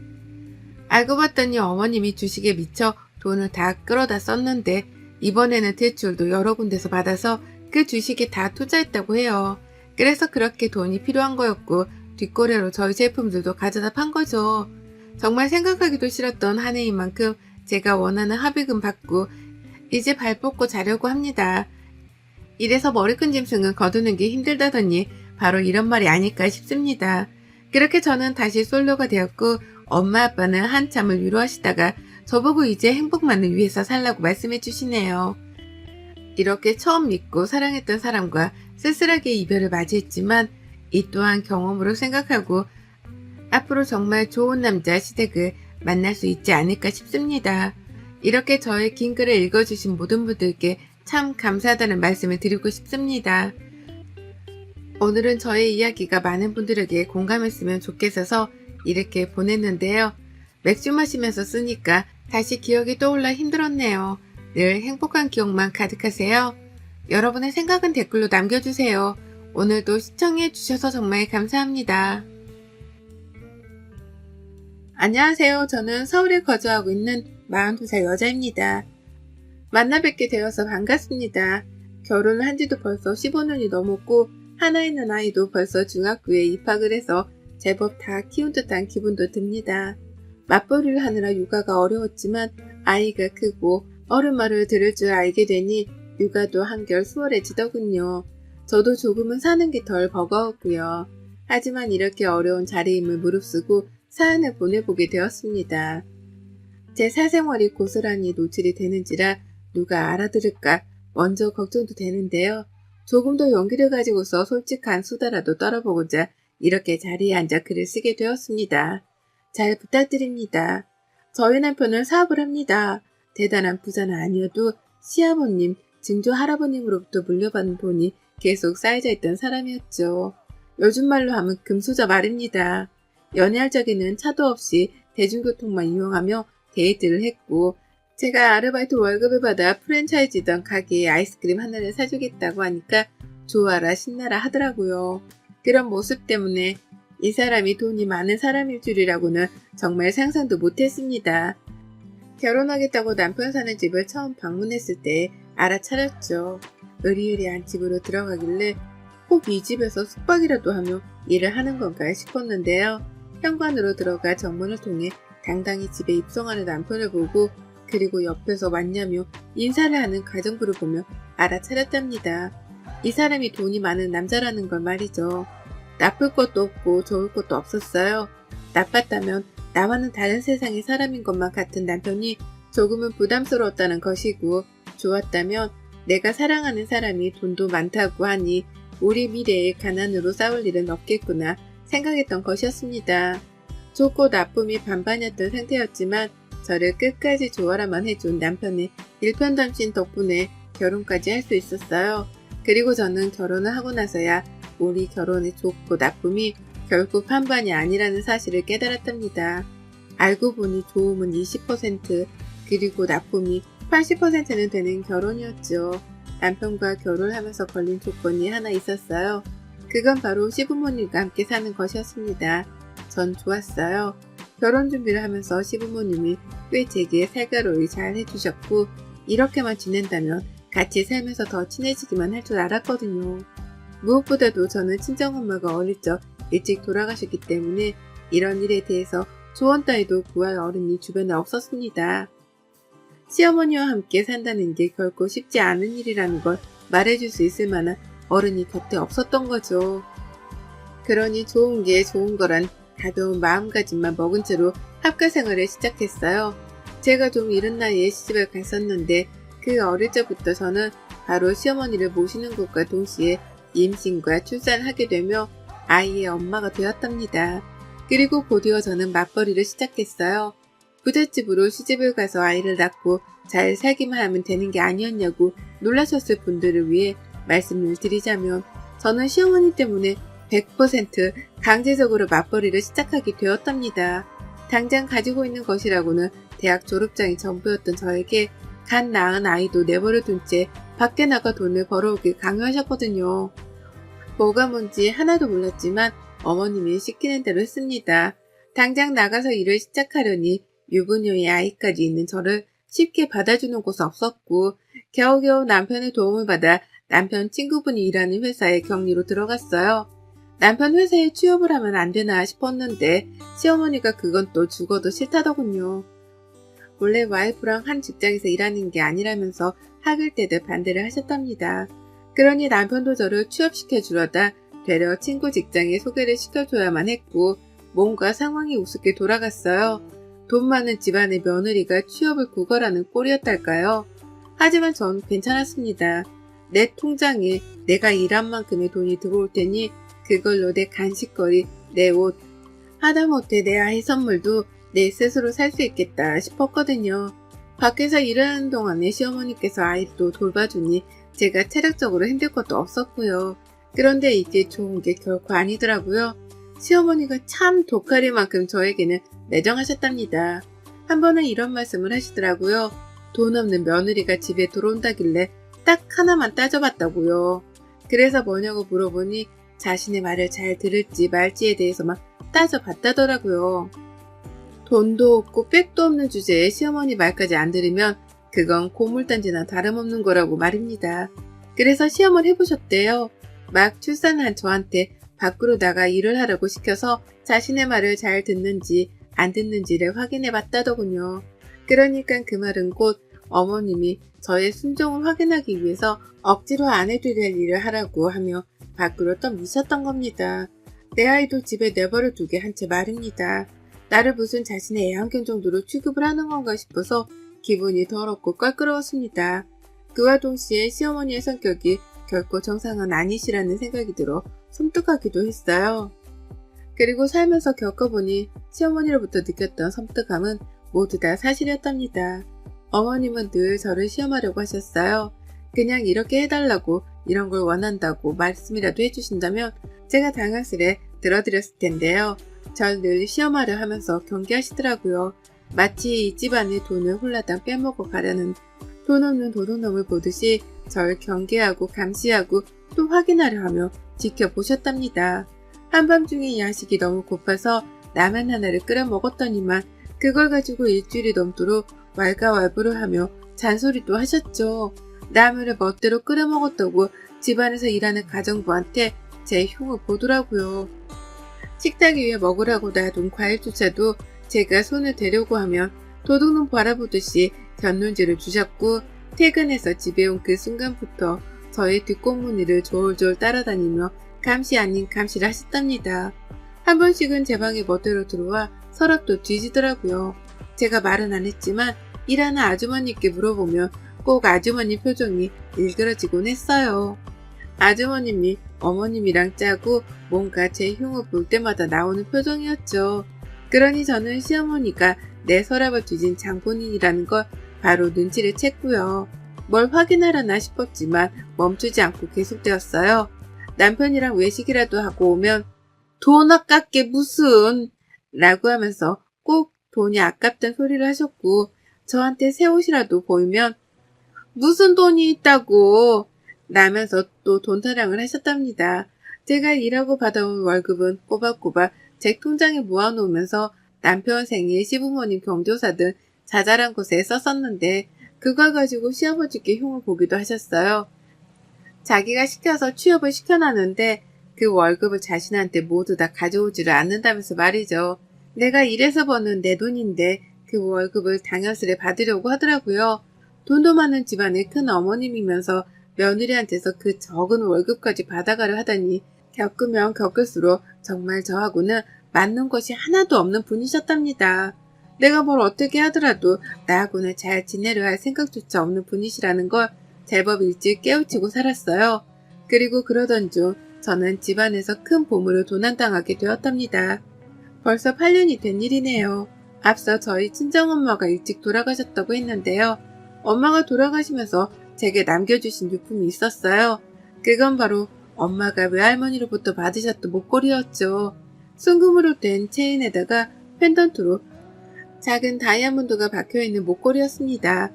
알고 봤더니 어머님이 주식에 미쳐 돈을 다 끌어다 썼는데 이번에는 대출도 여러 군데서 받아서 그 주식에 다 투자했다고 해요. 그래서 그렇게 돈이 필요한 거였고 뒷거래로 저희 제품들도 가져다 판 거죠. 정말 생각하기도 싫었던 한 해인 만큼 제가 원하는 합의금 받고 이제 발 뻗고 자려고 합니다. 이래서 머리큰 짐승은 거두는 게 힘들다더니 바로 이런 말이 아닐까 싶습니다. 그렇게 저는 다시 솔로가 되었고 엄마 아빠는 한참을 위로하시다가 저보고 이제 행복만을 위해서 살라고 말씀해 주시네요. 이렇게 처음 믿고 사랑했던 사람과 쓸쓸하게 이별을 맞이했지만 이 또한 경험으로 생각하고 앞으로 정말 좋은 남자 시댁을 만날 수 있지 않을까 싶습니다. 이렇게 저의 긴 글을 읽어주신 모든 분들께 참 감사하다는 말씀을 드리고 싶습니다. 오늘은 저의 이야기가 많은 분들에게 공감했으면 좋겠어서 이렇게 보냈는데요. 맥주 마시면서 쓰니까 다시 기억이 떠올라 힘들었네요. 늘 행복한 기억만 가득하세요. 여러분의 생각은 댓글로 남겨주세요. 오늘도 시청해주셔서 정말 감사합니다. 안녕하세요. 저는 서울에 거주하고 있는 42살 여자입니다. 만나 뵙게 되어서 반갑습니다. 결혼을 한 지도 벌써 15년이 넘었고 하나 있는 아이도 벌써 중학교에 입학을 해서 제법 다 키운 듯한 기분도 듭니다. 맞벌이를 하느라 육아가 어려웠지만 아이가 크고 어른 말을 들을 줄 알게 되니 육아도 한결 수월해지더군요. 저도 조금은 사는 게 덜 버거웠고요. 하지만 이렇게 어려운 자리임을 무릅쓰고 사연을 보내보게 되었습니다. 제 사생활이 고스란히 노출이 되는지라 누가 알아들을까 먼저 걱정도 되는데요. 조금 더 용기를 가지고서 솔직한 수다라도 떨어보고자 이렇게 자리에 앉아 글을 쓰게 되었습니다. 잘 부탁드립니다. 저희 남편은 사업을 합니다. 대단한 부자는 아니어도 시아버님, 증조 할아버님으로부터 물려받은 돈이 계속 쌓여져 있던 사람이었죠. 요즘 말로 하면 금수저 말입니다. 연애할 적에는 차도 없이 대중교통만 이용하며 데이트를 했고 제가 아르바이트 월급을 받아 프랜차이즈던 가게에 아이스크림 하나를 사주겠다고 하니까 좋아라 신나라 하더라고요. 그런 모습 때문에 이 사람이 돈이 많은 사람일 줄이라고는 정말 상상도 못했습니다. 결혼하겠다고 남편 사는 집을 처음 방문했을 때 알아차렸죠. 으리으리한 집으로 들어가길래 꼭 이 집에서 숙박이라도 하며 일을 하는 건가 싶었는데요. 현관으로 들어가 정문을 통해 당당히 집에 입성하는 남편을 보고 그리고 옆에서 왔냐며 인사를 하는 가정부를 보며 알아차렸답니다. 이 사람이 돈이 많은 남자라는 걸 말이죠. 나쁠 것도 없고 좋을 것도 없었어요. 나빴다면 나와는 다른 세상의 사람인 것만 같은 남편이 조금은 부담스러웠다는 것이고 좋았다면 내가 사랑하는 사람이 돈도 많다고 하니 우리 미래에 가난으로 싸울 일은 없겠구나 생각했던 것이었습니다. 좋고 나쁨이 반반이었던 상태였지만 저를 끝까지 좋아라만 해준 남편의 일편단심 덕분에 결혼까지 할 수 있었어요. 그리고 저는 결혼을 하고 나서야 우리 결혼의 좋고 나쁨이 결국 반반이 아니라는 사실을 깨달았답니다. 알고 보니 좋음은 20% 그리고 나쁨이 80%는 되는 결혼이었죠. 남편과 결혼을 하면서 걸린 조건이 하나 있었어요. 그건 바로 시부모님과 함께 사는 것이었습니다. 전 좋았어요. 결혼 준비를 하면서 시부모님이 꽤 제게 살가로이 잘 해주셨고 이렇게만 지낸다면 같이 살면서 더 친해지기만 할 줄 알았거든요. 무엇보다도 저는 친정엄마가 어릴 적 일찍 돌아가셨기 때문에 이런 일에 대해서 조언 따위도 구할 어른이 주변에 없었습니다. 시어머니와 함께 산다는 게 결코 쉽지 않은 일이라는 걸 말해줄 수 있을 만한 어른이 곁에 없었던 거죠. 그러니 좋은 게 좋은 거란 가벼운 마음가짐만 먹은 채로 합가 생활을 시작했어요. 제가 좀 이른 나이에 시집을 갔었는데 그 어릴 적부터 저는 바로 시어머니를 모시는 것과 동시에 임신과 출산을 하게 되며 아이의 엄마가 되었답니다. 그리고 곧이어 저는 맞벌이를 시작했어요. 부잣집으로 시집을 가서 아이를 낳고 잘 살기만 하면 되는 게 아니었냐고 놀라셨을 분들을 위해 말씀을 드리자면 저는 시어머니 때문에 100% 강제적으로 맞벌이를 시작하게 되었답니다. 당장 가지고 있는 것이라고는 대학 졸업장이 전부였던 저에게 갓 낳은 아이도 내버려 둔 채 밖에 나가 돈을 벌어오길 강요하셨거든요. 뭐가 뭔지 하나도 몰랐지만 어머님이 시키는 대로 했습니다. 당장 나가서 일을 시작하려니 유부녀의 아이까지 있는 저를 쉽게 받아주는 곳은 없었고 겨우겨우 남편의 도움을 받아 남편 친구분이 일하는 회사에 격리로 들어갔어요. 남편 회사에 취업을 하면 안 되나 싶었는데 시어머니가 그건 또 죽어도 싫다더군요. 원래 와이프랑 한 직장에서 일하는 게 아니라면서 학을 때도 반대를 하셨답니다. 그러니 남편도 저를 취업시켜 주려다 되려 친구 직장에 소개를 시켜줘야만 했고 뭔가 상황이 우습게 돌아갔어요. 돈 많은 집안의 며느리가 취업을 구걸하는 꼴이었달까요? 하지만 전 괜찮았습니다. 내 통장에 내가 일한 만큼의 돈이 들어올 테니 그걸로 내 간식거리, 내 옷, 하다못해 내 아이 선물도 내 스스로 살 수 있겠다 싶었거든요. 밖에서 일하는 동안에 시어머니께서 아이도 돌봐주니 제가 체력적으로 힘들 것도 없었고요. 그런데 이게 좋은 게 결코 아니더라고요. 시어머니가 참 독하리만큼 저에게는 매정하셨답니다. 한 번은 이런 말씀을 하시더라고요. 돈 없는 며느리가 집에 들어온다길래 딱 하나만 따져봤다고요. 그래서 뭐냐고 물어보니 자신의 말을 잘 들을지 말지에 대해서만 따져봤다더라고요. 돈도 없고 빽도 없는 주제에 시어머니 말까지 안 들으면 그건 고물단지나 다름없는 거라고 말입니다. 그래서 시험을 해보셨대요. 막 출산한 저한테 밖으로 나가 일을 하라고 시켜서 자신의 말을 잘 듣는지 안 듣는지를 확인해 봤다더군요. 그러니까 그 말은 곧 어머님이 저의 순종을 확인하기 위해서 억지로 안 해도 될 일을 하라고 하며 밖으로 떠미셨던 겁니다. 내 아이도 집에 내버려 두게 한 채 말입니다. 나를 무슨 자신의 애완견 정도로 취급을 하는 건가 싶어서 기분이 더럽고 껄끄러웠습니다. 그와 동시에 시어머니의 성격이 결코 정상은 아니시라는 생각이 들어 섬뜩하기도 했어요. 그리고 살면서 겪어보니 시어머니로부터 느꼈던 섬뜩함은 모두 다 사실이었답니다. 어머님은 늘 저를 시험하려고 하셨어요. 그냥 이렇게 해달라고 이런 걸 원한다고 말씀이라도 해주신다면 제가 당황스레 들어드렸을 텐데요. 절 늘 시험하려 하면서 경계하시더라고요. 마치 이 집안의 돈을 홀라당 빼먹어 가려는 돈 없는 도둑놈을 보듯이 절 경계하고 감시하고 또 확인하려 하며 지켜보셨답니다. 한밤중에 야식이 너무 고파서 라면 하나를 끓여 먹었더니만 그걸 가지고 일주일이 넘도록 왈가왈부를 하며 잔소리도 하셨죠. 라면을 멋대로 끓여 먹었다고 집안에서 일하는 가정부한테 제 흉을 보더라고요. 식탁 위에 먹으라고 놔둔 과일조차도 제가 손을 대려고 하면 도둑놈 바라보듯이 견눈질을 주셨고 퇴근해서 집에 온 그 순간부터 저의 뒷공무니를 졸졸 따라다니며 감시 아닌 감시를 하셨답니다. 한 번씩은 제 방에 멋대로 들어와 서랍도 뒤지더라고요. 제가 말은 안 했지만 일하는 아주머니께 물어보면 꼭 아주머니 표정이 일그러지곤 했어요. 아주머님이 어머님이랑 짜고 뭔가 제 흉을 볼 때마다 나오는 표정이었죠. 그러니 저는 시어머니가 내 서랍을 뒤진 장본인이라는 걸 바로 눈치를 챘고요. 뭘 확인하려나 싶었지만 멈추지 않고 계속되었어요. 남편이랑 외식이라도 하고 오면 돈 아깝게 무슨 라고 하면서 꼭 돈이 아깝다는 소리를 하셨고 저한테 새 옷이라도 보이면 무슨 돈이 있다고 라면서 또 돈 타령을 하셨답니다. 제가 일하고 받아온 월급은 꼬박꼬박 제 통장에 모아놓으면서 남편 생일, 시부모님 경조사 등 자잘한 곳에 썼었는데 그걸 가지고 시아버지께 흉을 보기도 하셨어요. 자기가 시켜서 취업을 시켜놨는데 그 월급을 자신한테 모두 다 가져오지를 않는다면서 말이죠. 내가 일해서 버는 내 돈인데 그 월급을 당연스레 받으려고 하더라고요. 돈도 많은 집안의 큰 어머님이면서 며느리한테서 그 적은 월급까지 받아가려 하다니 겪으면 겪을수록 정말 저하고는 맞는 것이 하나도 없는 분이셨답니다. 내가 뭘 어떻게 하더라도 나하고는 잘 지내려 할 생각조차 없는 분이시라는 걸 제법 일찍 깨우치고 살았어요. 그리고 그러던 중 저는 집안에서 큰 보물을 도난당하게 되었답니다. 벌써 8년이 된 일이네요. 앞서 저희 친정엄마가 일찍 돌아가셨다고 했는데요. 엄마가 돌아가시면서 제게 남겨주신 유품이 있었어요. 그건 바로 엄마가 외할머니로부터 받으셨던 목걸이였죠. 순금으로 된 체인에다가 펜던트로 작은 다이아몬드가 박혀있는 목걸이였습니다.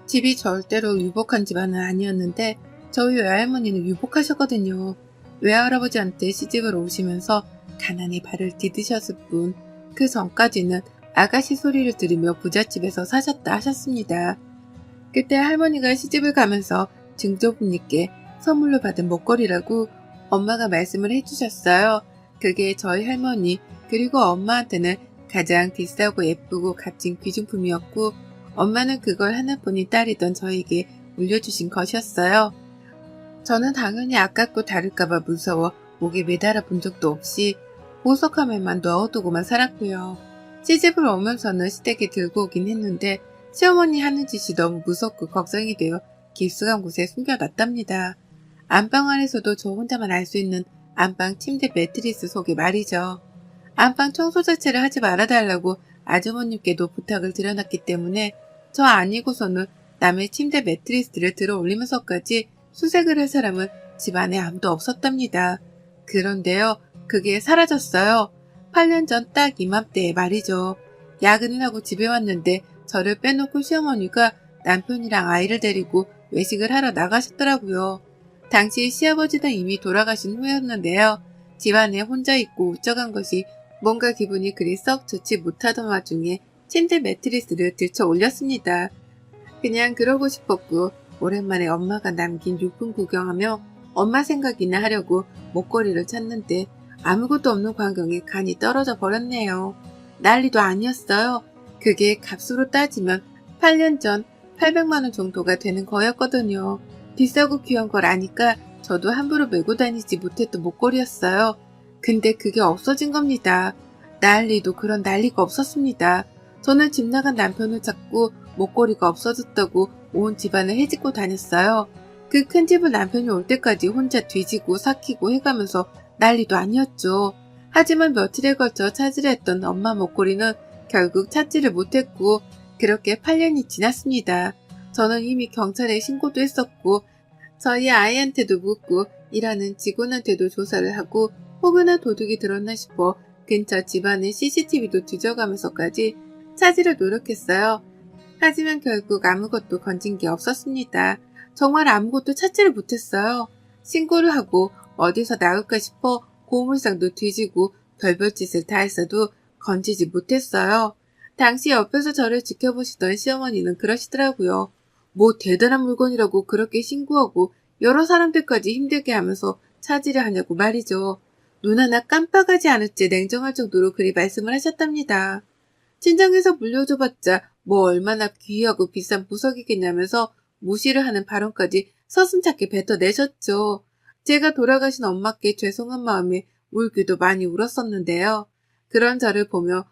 집이 절대로 유복한 집안은 아니었는데 저희 외할머니는 유복하셨거든요. 외할아버지한테 시집을 오시면서 가난히 발을 디디셨을 뿐 그 전까지는 아가씨 소리를 들으며 부잣집에서 사셨다 하셨습니다. 그때 할머니가 시집을 가면서 증조부님께 선물로 받은 목걸이라고 엄마가 말씀을 해주셨어요. 그게 저희 할머니 그리고 엄마한테는 가장 비싸고 예쁘고 값진 귀중품이었고 엄마는 그걸 하나뿐인 딸이던 저에게 물려주신 것이었어요. 저는 당연히 아깝고 다를까봐 무서워 목에 매달아 본 적도 없이 보석함에만 넣어두고만 살았고요. 시집을 오면서는 시댁에 들고 오긴 했는데 시어머니 하는 짓이 너무 무섭고 걱정이 되어 깊숙한 곳에 숨겨놨답니다. 안방 안에서도 저 혼자만 알 수 있는 안방 침대 매트리스 속에 말이죠. 안방 청소 자체를 하지 말아달라고 아주머님께도 부탁을 드려놨기 때문에 저 아니고서는 남의 침대 매트리스를 들어 올리면서까지 수색을 할 사람은 집안에 아무도 없었답니다. 그런데요, 그게 사라졌어요. 8년 전 딱 이맘때에 말이죠. 야근을 하고 집에 왔는데 저를 빼놓고 시어머니가 남편이랑 아이를 데리고 외식을 하러 나가셨더라고요. 당시 시아버지는 이미 돌아가신 후였는데요. 집안에 혼자 있고 우쩍한 것이 뭔가 기분이 그리 썩 좋지 못하던 와중에 침대 매트리스를 들쳐 올렸습니다. 그냥 그러고 싶었고 오랜만에 엄마가 남긴 유품 구경하며 엄마 생각이나 하려고 목걸이를 찾는데 아무것도 없는 광경에 간이 떨어져 버렸네요. 난리도 아니었어요. 그게 값으로 따지면 8년 전 800만 원 정도가 되는 거였거든요. 비싸고 귀한 걸 아니까 저도 함부로 메고 다니지 못했던 목걸이였어요. 근데 그게 없어진 겁니다. 난리도 그런 난리가 없었습니다. 저는 집 나간 남편을 찾고 목걸이가 없어졌다고 온 집안을 헤집고 다녔어요. 그 큰 집을 남편이 올 때까지 혼자 뒤지고 삭히고 해가면서 난리도 아니었죠. 하지만 며칠에 걸쳐 찾으려 했던 엄마 목걸이는 결국 찾지를 못했고 그렇게 8년이 지났습니다. 저는 이미 경찰에 신고도 했었고 저희 아이한테도 묻고 일하는 직원한테도 조사를 하고 혹여나 도둑이 들었나 싶어 근처 집안의 CCTV도 뒤져가면서까지 찾으려 노력했어요. 하지만 결국 아무것도 건진 게 없었습니다. 정말 아무것도 찾지를 못했어요. 신고를 하고 어디서 나올까 싶어 고물상도 뒤지고 별별 짓을 다 했어도 건지지 못했어요. 당시 옆에서 저를 지켜보시던 시어머니는 그러시더라고요. 뭐 대단한 물건이라고 그렇게 신고하고 여러 사람들까지 힘들게 하면서 찾으려 하냐고 말이죠. 눈 하나 깜빡하지 않을지 냉정할 정도로 그리 말씀을 하셨답니다. 친정에서 물려줘봤자 뭐 얼마나 귀하고 비싼 부석이겠냐면서 무시를 하는 발언까지 서슴찮게 뱉어내셨죠. 제가 돌아가신 엄마께 죄송한 마음에 울기도 많이 울었었는데요. 그런 저를 보며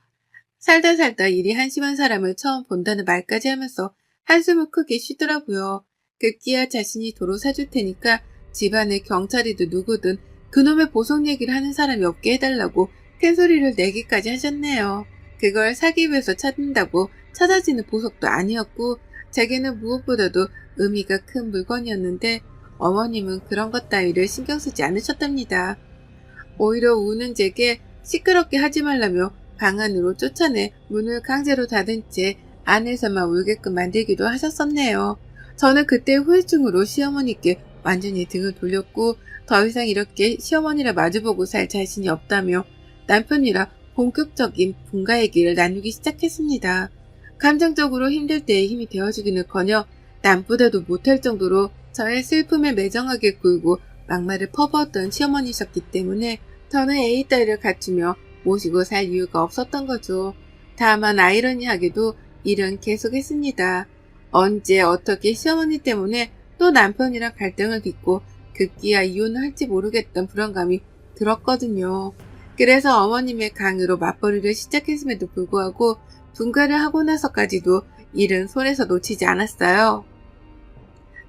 살다 살다 일이 한심한 사람을 처음 본다는 말까지 하면서 한숨을 크게 쉬더라고요. 급기야 자신이 도로 사줄 테니까 집안에 경찰이든 누구든 그놈의 보석 얘기를 하는 사람이 없게 해달라고 큰소리를 내기까지 하셨네요. 그걸 사기 위해서 찾는다고 찾아지는 보석도 아니었고 제게는 무엇보다도 의미가 큰 물건이었는데 어머님은 그런 것 따위를 신경 쓰지 않으셨답니다. 오히려 우는 제게 시끄럽게 하지 말라며 방 안으로 쫓아내 문을 강제로 닫은 채 안에서만 울게끔 만들기도 하셨었네요. 저는 그때 후유증으로 시어머니께 완전히 등을 돌렸고 더 이상 이렇게 시어머니를 마주보고 살 자신이 없다며 남편이랑 본격적인 분가 얘기를 나누기 시작했습니다. 감정적으로 힘들 때에 힘이 되어주기는커녕 남보다도 못할 정도로 저의 슬픔에 매정하게 굴고 막말을 퍼부었던 시어머니셨기 때문에 저는 A딸을 갖추며 모시고 살 이유가 없었던 거죠. 다만 아이러니하게도 일은 계속했습니다. 언제 어떻게 시어머니 때문에 또 남편이랑 갈등을 빚고 급기야 이혼을 할지 모르겠던 불안감이 들었거든요. 그래서 어머님의 강요로 맞벌이를 시작했음에도 불구하고 분가를 하고 나서까지도 일은 손에서 놓치지 않았어요.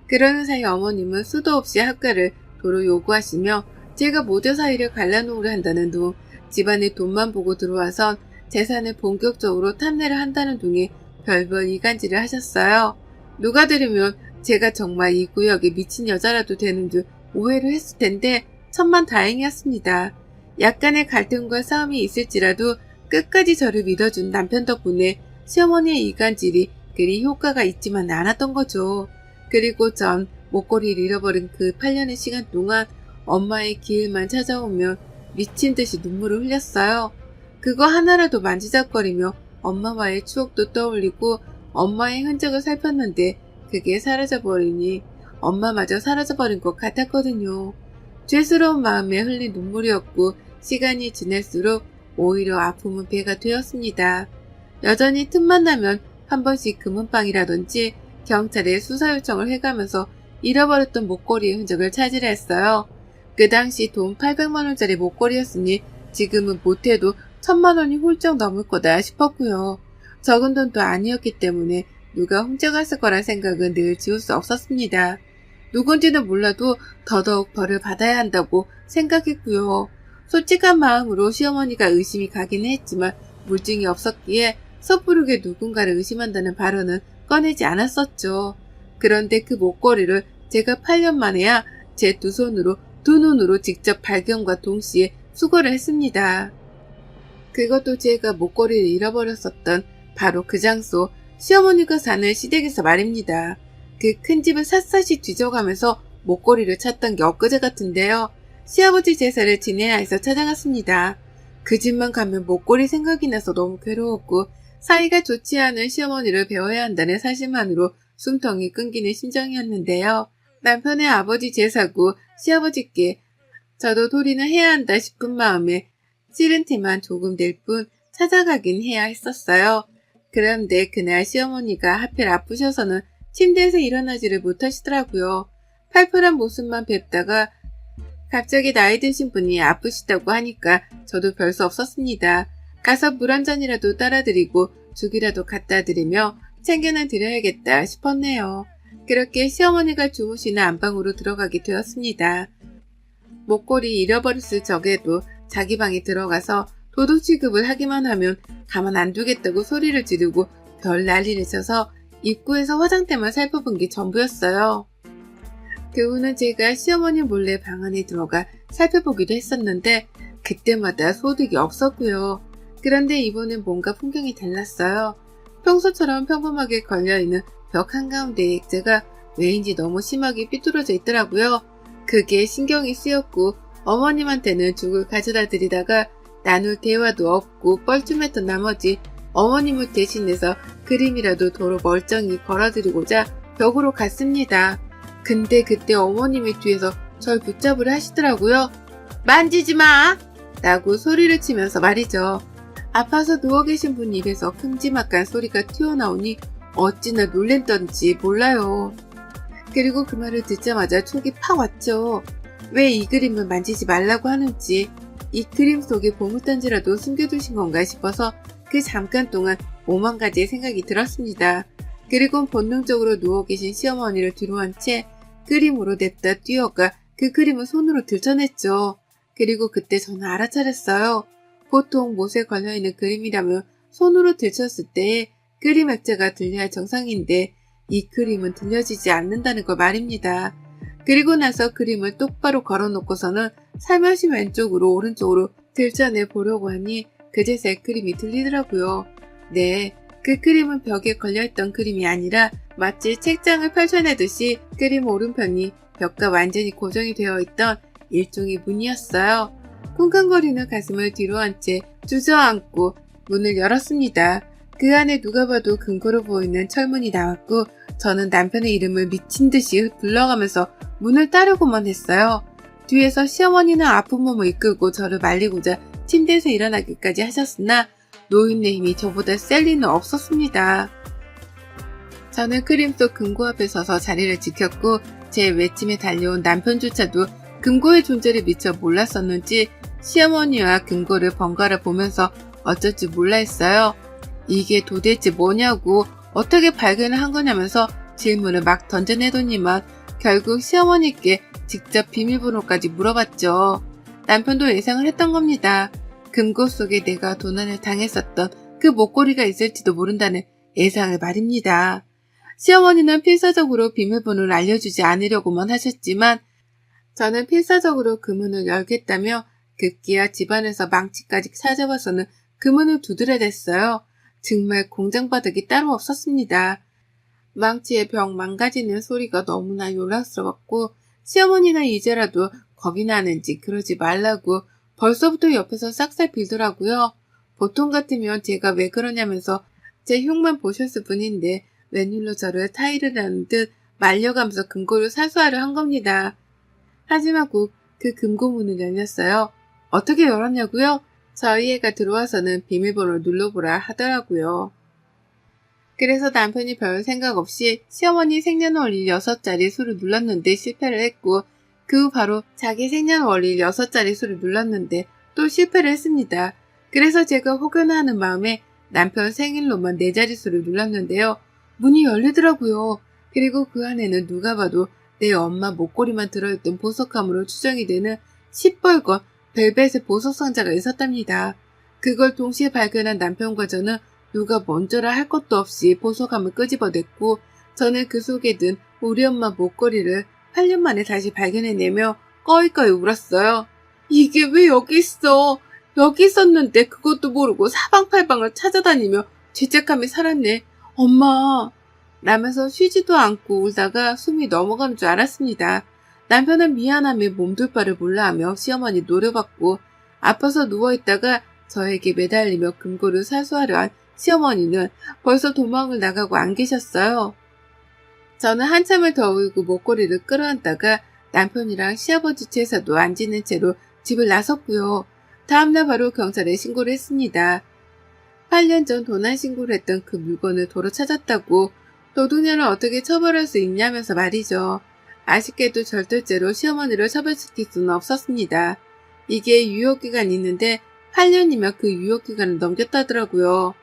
그러는 사이 어머님은 수도 없이 학가를 도로 요구하시며 제가 모자 사이를 갈라놓으려 한다는 둥, 집안의 돈만 보고 들어와선 재산을 본격적으로 탐내를 한다는 둥에 별별 이간질을 하셨어요. 누가 들으면 제가 정말 이 구역에 미친 여자라도 되는 줄 오해를 했을 텐데 천만 다행이었습니다. 약간의 갈등과 싸움이 있을지라도 끝까지 저를 믿어준 남편 덕분에 시어머니의 이간질이 그리 효과가 있지만 않았던 거죠. 그리고 전 목걸이를 잃어버린 그 8년의 시간 동안 엄마의 기일만 찾아오면 미친 듯이 눈물을 흘렸어요. 그거 하나라도 만지작거리며 엄마와의 추억도 떠올리고 엄마의 흔적을 살폈는데 그게 사라져버리니 엄마마저 사라져버린 것 같았거든요. 죄스러운 마음에 흘린 눈물이었고 시간이 지날수록 오히려 아픔은 배가 되었습니다. 여전히 틈만 나면 한 번씩 금은방이라든지 경찰에 수사 요청을 해가면서 잃어버렸던 목걸이의 흔적을 찾으려 했어요. 그 당시 돈 800만 원짜리 목걸이였으니 지금은 못해도 1000만 원이 훌쩍 넘을 거다 싶었고요. 적은 돈도 아니었기 때문에 누가 훔쳐갔을 거란 생각은 늘 지울 수 없었습니다. 누군지는 몰라도 더더욱 벌을 받아야 한다고 생각했고요. 솔직한 마음으로 시어머니가 의심이 가기는 했지만 물증이 없었기에 섣부르게 누군가를 의심한다는 발언은 꺼내지 않았었죠. 그런데 그 목걸이를 제가 8년 만에야 제 두 눈으로 직접 발견과 동시에 수거를 했습니다. 그것도 제가 목걸이를 잃어버렸었던 바로 그 장소, 시어머니가 사는 시댁에서 말입니다. 그 큰 집을 샅샅이 뒤져가면서 목걸이를 찾던 게 엊그제 같은데요. 시아버지 제사를 지내야 해서 찾아갔습니다. 그 집만 가면 목걸이 생각이 나서 너무 괴로웠고 사이가 좋지 않은 시어머니를 배워야 한다는 사실만으로 숨통이 끊기는 심정이었는데요. 남편의 아버지 제사고 시아버지께 저도 도리는 해야 한다 싶은 마음에 싫은 티만 조금 낼 뿐 찾아가긴 해야 했었어요. 그런데 그날 시어머니가 하필 아프셔서는 침대에서 일어나지를 못하시더라고요. 팔팔한 모습만 뵙다가 갑자기 나이 드신 분이 아프시다고 하니까 저도 별 수 없었습니다. 가서 물 한 잔이라도 따라드리고 죽이라도 갖다 드리며 챙겨는 드려야겠다 싶었네요. 그렇게 시어머니가 주무시는 안방으로 들어가게 되었습니다. 목걸이 잃어버렸을 적에도 자기 방에 들어가서 도둑 취급을 하기만 하면 가만 안 두겠다고 소리를 지르고 별 난리를 쳐서 입구에서 화장대만 살펴본 게 전부였어요. 그 후는 제가 시어머니 몰래 방 안에 들어가 살펴보기도 했었는데 그때마다 소득이 없었고요. 그런데 이번엔 뭔가 풍경이 달랐어요. 평소처럼 평범하게 걸려있는 벽 한가운데에 액자가 왜인지 너무 심하게 삐뚤어져 있더라고요. 그게 신경이 쓰였고 어머님한테는 죽을 가져다 드리다가 나눌 대화도 없고 뻘쭘했던 나머지 어머님을 대신해서 그림이라도 도로 멀쩡히 걸어드리고자 벽으로 갔습니다. 근데 그때 어머님이 뒤에서 절 붙잡으려 하시더라고요. 만지지 마! 라고 소리를 치면서 말이죠. 아파서 누워 계신 분 입에서 큼지막한 소리가 튀어나오니 어찌나 놀랬던지 몰라요. 그리고 그 말을 듣자마자 촉이 팍 왔죠. 왜 이 그림을 만지지 말라고 하는지, 이 그림 속에 보물단지라도 숨겨두신 건가 싶어서 그 잠깐 동안 5만 가지의 생각이 들었습니다. 그리고 본능적으로 누워 계신 시어머니를 뒤로 한 채 그림으로 냅다 뛰어가 그 그림을 손으로 들춰냈죠. 그리고 그때 저는 알아차렸어요. 보통 못에 걸려있는 그림이라면 손으로 들쳤을 때에 그림 액자가 들려야 할 정상인데 이 그림은 들려지지 않는다는 걸 말입니다. 그리고 나서 그림을 똑바로 걸어놓고서는 살며시 왼쪽으로 오른쪽으로 들춰내 보려고 하니 그제서야 그림이 들리더라고요. 네, 그 그림은 벽에 걸려있던 그림이 아니라 마치 책장을 펼쳐내듯이 그림 오른편이 벽과 완전히 고정이 되어 있던 일종의 문이었어요. 쿵쾅거리는 가슴을 뒤로 한 채 주저앉고 문을 열었습니다. 그 안에 누가 봐도 금고로 보이는 철문이 나왔고 저는 남편의 이름을 미친 듯이 불러가면서 문을 따려고만 했어요. 뒤에서 시어머니는 아픈 몸을 이끌고 저를 말리고자 침대에서 일어나기까지 하셨으나 노인네 힘이 저보다 셀 리는 없었습니다. 저는 그림 속 금고 앞에 서서 자리를 지켰고 제 외침에 달려온 남편조차도 금고의 존재를 미처 몰랐었는지 시어머니와 금고를 번갈아 보면서 어쩔 줄 몰라 했어요. 이게 도대체 뭐냐고 어떻게 발견을 한 거냐면서 질문을 막 던져내더니만 결국 시어머니께 직접 비밀번호까지 물어봤죠. 남편도 예상을 했던 겁니다. 금고 속에 내가 도난을 당했었던 그 목걸이가 있을지도 모른다는 예상을 말입니다. 시어머니는 필사적으로 비밀번호를 알려주지 않으려고만 하셨지만 저는 필사적으로 그 문을 열겠다며 급기야 집안에서 망치까지 찾아봐서는 그 문을 두드려댔어요. 정말 공장바닥이 따로 없었습니다. 망치의 벽 망가지는 소리가 너무나 요란스러웠고 시어머니는 이제라도 겁이 나는지 그러지 말라고 벌써부터 옆에서 싹싹 빌더라고요. 보통 같으면 제가 왜 그러냐면서 제 흉만 보셨을 뿐인데 웬일로 저를 타이를 하는 듯 말려가면서 금고를 사수하려 한 겁니다. 하지만 곧 그 금고문을 열렸어요. 어떻게 열었냐고요? 저희 애가 들어와서는 비밀번호를 눌러보라 하더라고요. 그래서 남편이 별 생각 없이 시어머니 생년월일 6자리 수를 눌렀는데 실패를 했고 그 후 바로 자기 생년월일 6자리 수를 눌렀는데 또 실패를 했습니다. 그래서 제가 혹여나하는 마음에 남편 생일로만 4자리 수를 눌렀는데요. 문이 열리더라고요. 그리고 그 안에는 누가 봐도 내 엄마 목걸이만 들어있던 보석함으로 추정이 되는 시뻘건 벨벳의 보석 상자가 있었답니다. 그걸 동시에 발견한 남편과 저는 누가 먼저라 할 것도 없이 보석함을 끄집어냈고 저는 그 속에 든 우리 엄마 목걸이를 8년 만에 다시 발견해내며 꺼이꺼이 울었어요. 이게 왜 여기 있어? 여기 있었는데 그것도 모르고 사방팔방을 찾아다니며 죄책감이 살았네. 엄마! 라면서 쉬지도 않고 울다가 숨이 넘어가는 줄 알았습니다. 남편은 미안함에 몸둘 바를 몰라하며 시어머니 노려봤고 아파서 누워있다가 저에게 매달리며 금고를 사수하려 한 시어머니는 벌써 도망을 나가고 안 계셨어요. 저는 한참을 더 울고 목걸이를 끌어안다가 남편이랑 시아버지 제사도 안 지낸 채로 집을 나섰고요. 다음날 바로 경찰에 신고를 했습니다. 8년 전 도난 신고를 했던 그 물건을 도로 찾았다고 도둑년을 어떻게 처벌할 수 있냐면서 말이죠. 아쉽게도 절대죄로 시어머니를 처벌시킬 수는 없었습니다. 이게 유효기간이 있는데 8년이면 그 유효기간을 넘겼다더라고요.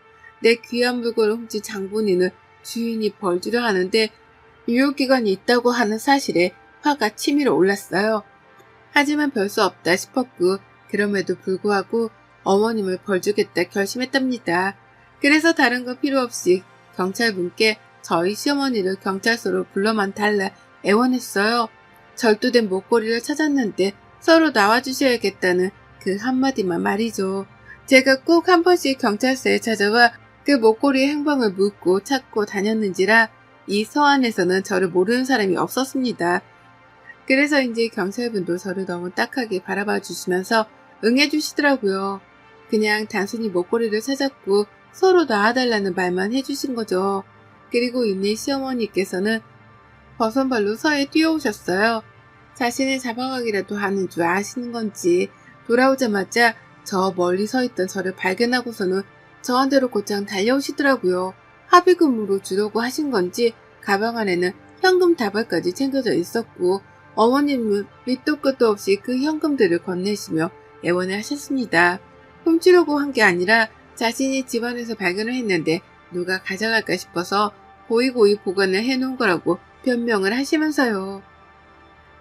내 귀한 물건을 훔친 장본인을 주인이 벌 주려 하는데 유효기간이 있다고 하는 사실에 화가 치밀어 올랐어요. 하지만 별 수 없다 싶었고 그럼에도 불구하고 어머님을 벌주겠다 결심했답니다. 그래서 다른 거 필요 없이 경찰분께 저희 시어머니를 경찰서로 불러만 달라 애원했어요. 절도된 목걸이를 찾았는데 서로 나와주셔야겠다는 그 한마디만 말이죠. 제가 꼭 한 번씩 경찰서에 찾아와 그 목걸이의 행방을 묻고 찾고 다녔는지라 이 서안에서는 저를 모르는 사람이 없었습니다. 그래서인지 경찰분도 저를 너무 딱하게 바라봐 주시면서 응해주시더라고요. 그냥 단순히 목걸이를 찾았고 서로 놔달라는 말만 해주신 거죠. 그리고 이내 시어머니께서는 버선발로 서에 뛰어오셨어요. 자신을 잡아가기라도 하는 줄 아시는 건지 돌아오자마자 저 멀리 서 있던 저를 발견하고서는 저한테로 곧장 달려오시더라고요. 합의금으로 주려고 하신 건지 가방 안에는 현금 다발까지 챙겨져 있었고 어머님은 밑도 끝도 없이 그 현금들을 건네시며 애원을 하셨습니다. 훔치려고 한 게 아니라 자신이 집안에서 발견을 했는데 누가 가져갈까 싶어서 고이고이 보관을 해놓은 거라고 변명을 하시면서요.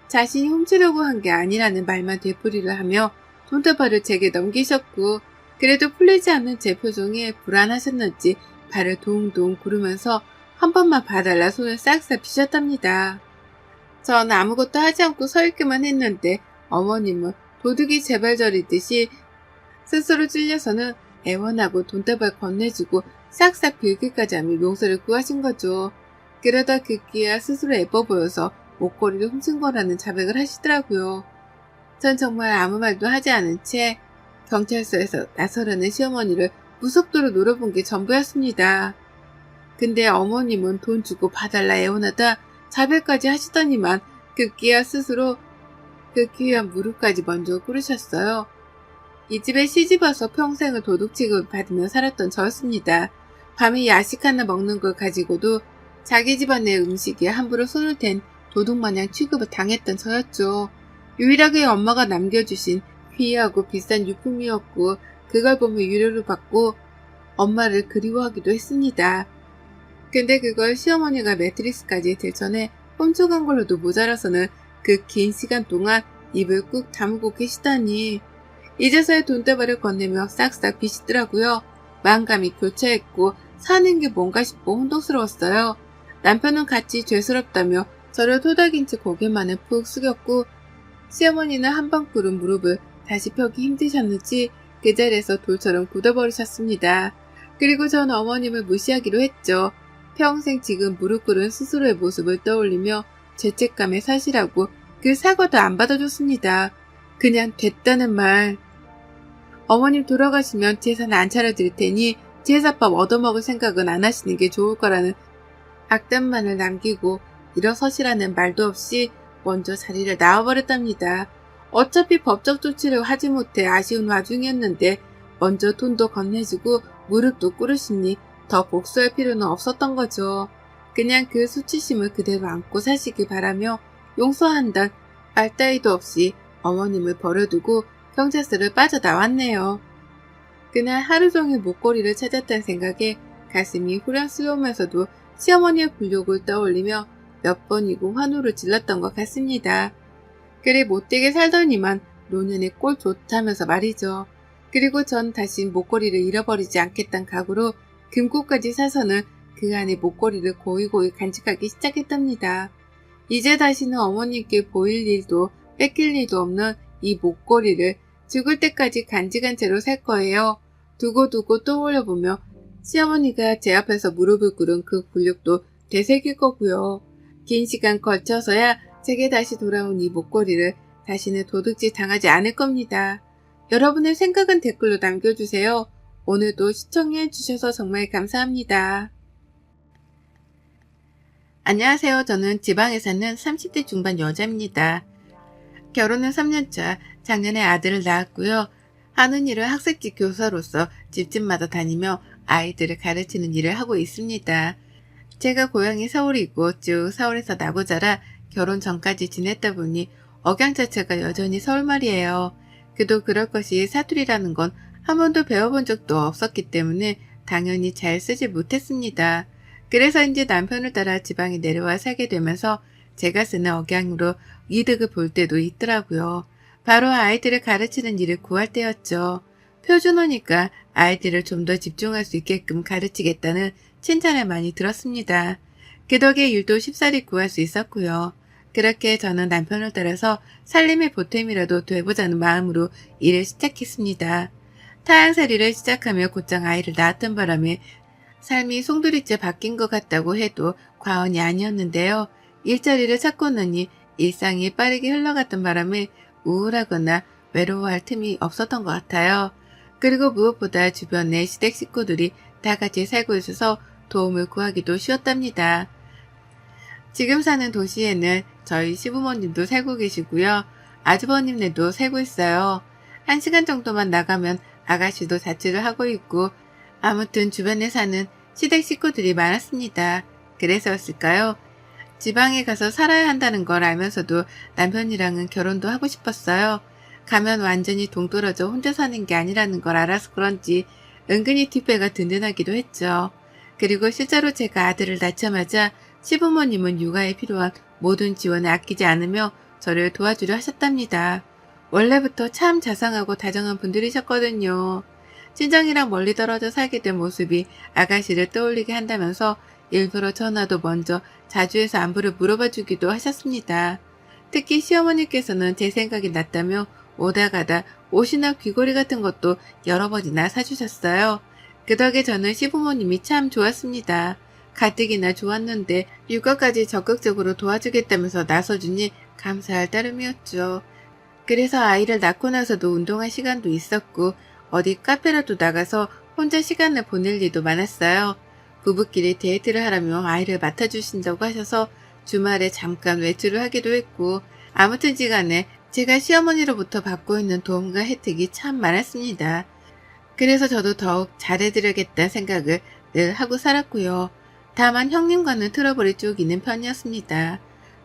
자신이 훔치려고 한 게 아니라는 말만 되풀이를 하며 돈다발을 제게 넘기셨고 그래도 풀리지 않는 제 표정에 불안하셨는지 발을 동동 구르면서 한 번만 봐달라 손을 싹싹 피셨답니다. 전 아무것도 하지 않고 서 있기만 했는데 어머님은 도둑이 제발 저리듯이 스스로 찔려서는 애원하고 돈다발 건네주고 싹싹 빌기까지 하며 용서를 구하신 거죠. 그러다 그기야 스스로 예뻐 보여서 목걸이를 훔친 거라는 자백을 하시더라고요. 전 정말 아무 말도 하지 않은 채 경찰서에서 나서려는 시어머니를 무섭도록 노려본 게 전부였습니다. 근데 어머님은 돈 주고 봐달라 애원하다 자백까지 하시더니만 급기야 스스로 그 귀한 무릎까지 먼저 꿇으셨어요. 이 집에 시집와서 평생을 도둑 취급을 받으며 살았던 저였습니다. 밤에 야식 하나 먹는 걸 가지고도 자기 집안의 음식에 함부로 손을 댄 도둑마냥 취급을 당했던 저였죠. 유일하게 엄마가 남겨주신 귀하고 비싼 유품이었고 그걸 보며 위로를 받고 엄마를 그리워하기도 했습니다. 근데 그걸 시어머니가 매트리스까지 들쳐내 훔쳐간 걸로도 모자라서는 그 긴 시간 동안 입을 꾹 다물고 계시다니 이제서야 돈다발을 건네며 싹싹 비시더라고요. 마음감이 교차했고 사는 게 뭔가 싶어 혼동스러웠어요. 남편은 같이 죄스럽다며 저를 토닥인 채 고개만을 푹 숙였고 시어머니는 한방 꿇은 무릎을 다시 펴기 힘드셨는지 그 자리에서 돌처럼 굳어버리셨습니다. 그리고 전 어머님을 무시하기로 했죠. 평생 지금 무릎 꿇은 스스로의 모습을 떠올리며 죄책감에 사실하고 그 사과도 안 받아줬습니다. 그냥 됐다는 말. 어머님 돌아가시면 제사는 안 차려드릴 테니 제사밥 얻어먹을 생각은 안 하시는 게 좋을 거라는 악담만을 남기고 일어서시라는 말도 없이 먼저 자리를 나와버렸답니다. 어차피 법적 조치를 하지 못해 아쉬운 와중이었는데 먼저 돈도 건네주고 무릎도 꿇으시니 더 복수할 필요는 없었던 거죠. 그냥 그 수치심을 그대로 안고 사시길 바라며 용서한단 말 따위도 없이 어머님을 버려두고 경찰서를 빠져나왔네요. 그날 하루 종일 목걸이를 찾았다는 생각에 가슴이 후련스러우면서도 시어머니의 굴욕을 떠올리며 몇 번이고 환호를 질렀던 것 같습니다. 그래 못되게 살더니만 노년에 꼴 좋다면서 말이죠. 그리고 전 다시 목걸이를 잃어버리지 않겠다는 각오로 금고까지 사서는 그 안에 목걸이를 고이고이 간직하기 시작했답니다. 이제 다시는 어머님께 보일 일도 뺏길 일도 없는 이 목걸이를 죽을 때까지 간직한 채로 살 거예요. 두고두고 떠올려보며 시어머니가 제 앞에서 무릎을 꿇은 그 굴욕도 되새길 거고요. 긴 시간 걸쳐서야 제게 다시 돌아온 이 목걸이를 다시는 도둑질 당하지 않을 겁니다. 여러분의 생각은 댓글로 남겨주세요. 오늘도 시청해주셔서 정말 감사합니다. 안녕하세요. 저는 지방에 사는 30대 중반 여자입니다. 결혼은 3년차, 작년에 아들을 낳았고요. 하는 일은 학생지 교사로서 집집마다 다니며 아이들을 가르치는 일을 하고 있습니다. 제가 고향이 서울이고 쭉 서울에서 나고 자라 결혼 전까지 지냈다 보니 억양 자체가 여전히 서울말이에요. 그도 그럴 것이 사투리라는 건 한 번도 배워본 적도 없었기 때문에 당연히 잘 쓰지 못했습니다. 그래서인지 남편을 따라 지방에 내려와 살게 되면서 제가 쓰는 억양으로 이득을 볼 때도 있더라고요. 바로 아이들을 가르치는 일을 구할 때였죠. 표준어니까 아이들을 좀 더 집중할 수 있게끔 가르치겠다는 칭찬을 많이 들었습니다. 그 덕에 일도 쉽사리 구할 수 있었고요. 그렇게 저는 남편을 따라서 살림의 보탬이라도 돼보자는 마음으로 일을 시작했습니다. 타향살이를 시작하며 곧장 아이를 낳았던 바람에 삶이 송두리째 바뀐 것 같다고 해도 과언이 아니었는데요. 일자리를 찾고 나니 일상이 빠르게 흘러갔던 바람에 우울하거나 외로워할 틈이 없었던 것 같아요. 그리고 무엇보다 주변의 시댁 식구들이 다 같이 살고 있어서 도움을 구하기도 쉬웠답니다. 지금 사는 도시에는 저희 시부모님도 살고 계시고요. 아주버님네도 살고 있어요. 1시간 정도만 나가면 아가씨도 자취를 하고 있고 아무튼 주변에 사는 시댁 식구들이 많았습니다. 그래서였을까요? 지방에 가서 살아야 한다는 걸 알면서도 남편이랑은 결혼도 하고 싶었어요. 가면 완전히 동떨어져 혼자 사는 게 아니라는 걸 알아서 그런지 은근히 뒷배가 든든하기도 했죠. 그리고 실제로 제가 아들을 낳자마자 시부모님은 육아에 필요한 모든 지원을 아끼지 않으며 저를 도와주려 하셨답니다. 원래부터 참 자상하고 다정한 분들이셨거든요. 친정이랑 멀리 떨어져 살게 된 모습이 아가씨를 떠올리게 한다면서 일부러 전화도 먼저 자주 해서 안부를 물어봐 주기도 하셨습니다. 특히 시어머니께서는 제 생각이 났다며 오다 가다 옷이나 귀걸이 같은 것도 여러 번이나 사주셨어요. 그 덕에 저는 시부모님이 참 좋았습니다. 가뜩이나 좋았는데 육아까지 적극적으로 도와주겠다면서 나서주니 감사할 따름이었죠. 그래서 아이를 낳고 나서도 운동할 시간도 있었고 어디 카페라도 나가서 혼자 시간을 보낼 일도 많았어요. 부부끼리 데이트를 하라며 아이를 맡아주신다고 하셔서 주말에 잠깐 외출을 하기도 했고 아무튼지간에 제가 시어머니로부터 받고 있는 도움과 혜택이 참 많았습니다. 그래서 저도 더욱 잘해드려야겠다는 생각을 늘 하고 살았고요. 다만 형님과는 트러블이 쭉 있는 편이었습니다.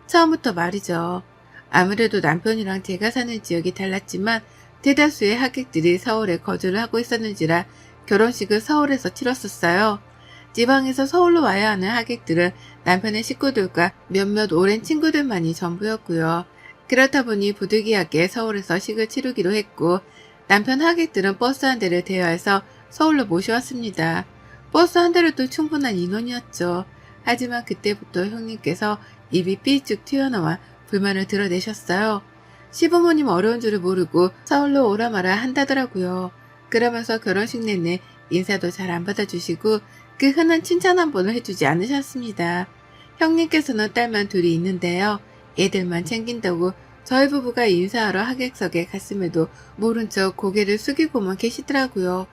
처음부터 말이죠. 아무래도 남편이랑 제가 사는 지역이 달랐지만 대다수의 하객들이 서울에 거주를 하고 있었는지라 결혼식을 서울에서 치렀었어요. 지방에서 서울로 와야 하는 하객들은 남편의 식구들과 몇몇 오랜 친구들만이 전부였고요. 그렇다 보니 부득이하게 서울에서 식을 치르기로 했고 남편 하객들은 버스 한 대를 대여해서 서울로 모셔왔습니다. 버스 한 대로도 충분한 인원이었죠. 하지만 그때부터 형님께서 입이 삐쭉 튀어나와 불만을 드러내셨어요. 시부모님 어려운 줄을 모르고 서울로 오라 마라 한다더라고요. 그러면서 결혼식 내내 인사도 잘 안 받아주시고 그 흔한 칭찬 한 번을 해주지 않으셨습니다. 형님께서는 딸만 둘이 있는데요. 애들만 챙긴다고 저희 부부가 인사하러 하객석에 갔음에도 모른 척 고개를 숙이고만 계시더라고요.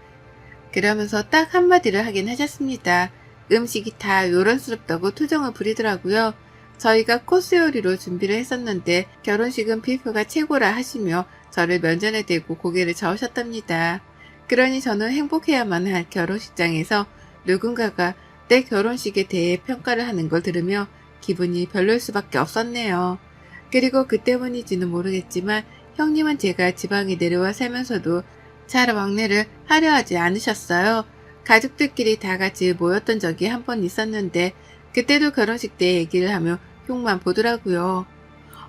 그러면서 딱 한마디를 하긴 하셨습니다. 음식이 다 요란스럽다고 투정을 부리더라고요. 저희가 코스 요리로 준비를 했었는데 결혼식은 뷔페가 최고라 하시며 저를 면전에 대고 고개를 저으셨답니다. 그러니 저는 행복해야만 할 결혼식장에서 누군가가 내 결혼식에 대해 평가를 하는 걸 들으며 기분이 별로일 수밖에 없었네요. 그리고 그 때문인지는 모르겠지만 형님은 제가 지방에 내려와 살면서도 잘 왕래를 하려 하지 않으셨어요. 가족들끼리 다 같이 모였던 적이 한 번 있었는데 그때도 결혼식 때 얘기를 하며 흉만 보더라고요.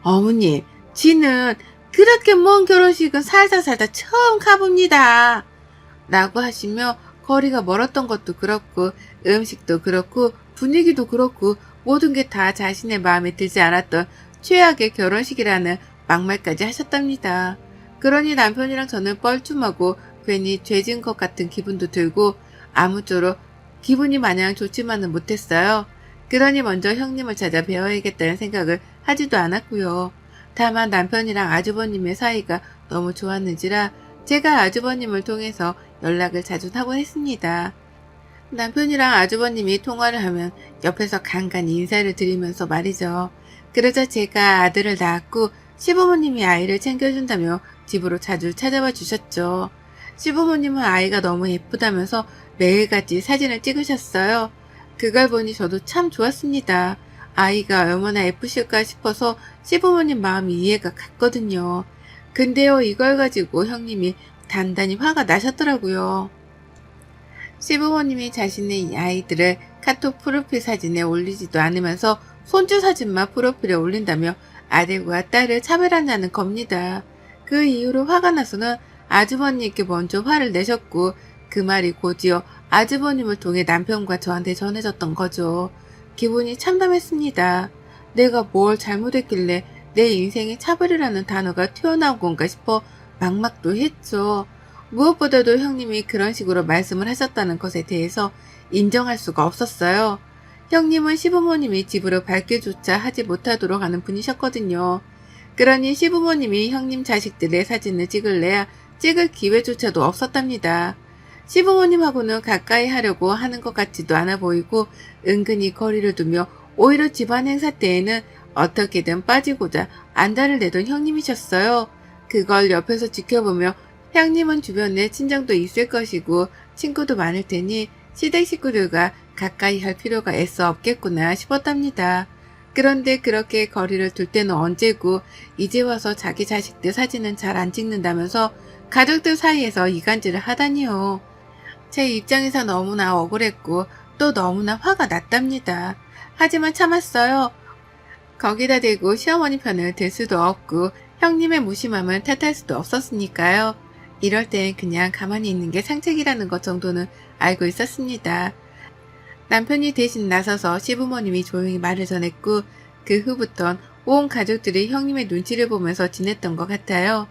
어머니, 지는 그렇게 먼 결혼식은 살다 처음 가봅니다. 라고 하시며 거리가 멀었던 것도 그렇고 음식도 그렇고 분위기도 그렇고 모든 게 다 자신의 마음에 들지 않았던 최악의 결혼식이라는 막말까지 하셨답니다. 그러니 남편이랑 저는 뻘쭘하고 괜히 죄진 것 같은 기분도 들고 아무쪼록 기분이 마냥 좋지만은 못했어요. 그러니 먼저 형님을 찾아 배워야겠다는 생각을 하지도 않았고요. 다만 남편이랑 아주버님의 사이가 너무 좋았는지라 제가 아주버님을 통해서 연락을 자주 하곤 했습니다. 남편이랑 아주버님이 통화를 하면 옆에서 간간히 인사를 드리면서 말이죠. 그러자 제가 아들을 낳았고 시부모님이 아이를 챙겨준다며 집으로 자주 찾아와 주셨죠. 시부모님은 아이가 너무 예쁘다면서 매일같이 사진을 찍으셨어요. 그걸 보니 저도 참 좋았습니다. 아이가 얼마나 예쁘실까 싶어서 시부모님 마음이 이해가 갔거든요. 근데요, 이걸 가지고 형님이 단단히 화가 나셨더라고요. 시부모님이 자신의 아이들을 카톡 프로필 사진에 올리지도 않으면서 손주 사진만 프로필에 올린다며 아들과 딸을 차별한다는 겁니다. 그 이후로 화가 나서는 아주버님께 먼저 화를 내셨고 그 말이 곧이어 아주버님을 통해 남편과 저한테 전해졌던 거죠. 기분이 참담했습니다. 내가 뭘 잘못했길래 내 인생에 차별이라는 단어가 튀어나온 건가 싶어 막막도 했죠. 무엇보다도 형님이 그런 식으로 말씀을 하셨다는 것에 대해서 인정할 수가 없었어요. 형님은 시부모님이 집으로 밝게조차 하지 못하도록 하는 분이셨거든요. 그러니 시부모님이 형님 자식들의 사진을 찍을래야 찍을 기회조차도 없었답니다. 시부모님하고는 가까이 하려고 하는 것 같지도 않아 보이고 은근히 거리를 두며 오히려 집안 행사 때에는 어떻게든 빠지고자 안달을 내던 형님이셨어요. 그걸 옆에서 지켜보며 형님은 주변에 친정도 있을 것이고 친구도 많을 테니 시댁 식구들과 가까이 할 필요가 애써 없겠구나 싶었답니다. 그런데 그렇게 거리를 둘 때는 언제고 이제 와서 자기 자식들 사진은 잘 안 찍는다면서 가족들 사이에서 이간질을 하다니요. 제 입장에서 너무나 억울했고 또 너무나 화가 났답니다. 하지만 참았어요. 거기다 대고 시어머니 편을 들 수도 없고 형님의 무심함을 탓할 수도 없었으니까요. 이럴 땐 그냥 가만히 있는 게 상책이라는 것 정도는 알고 있었습니다. 남편이 대신 나서서 시부모님이 조용히 말을 전했고 그 후부턴 온 가족들이 형님의 눈치를 보면서 지냈던 것 같아요.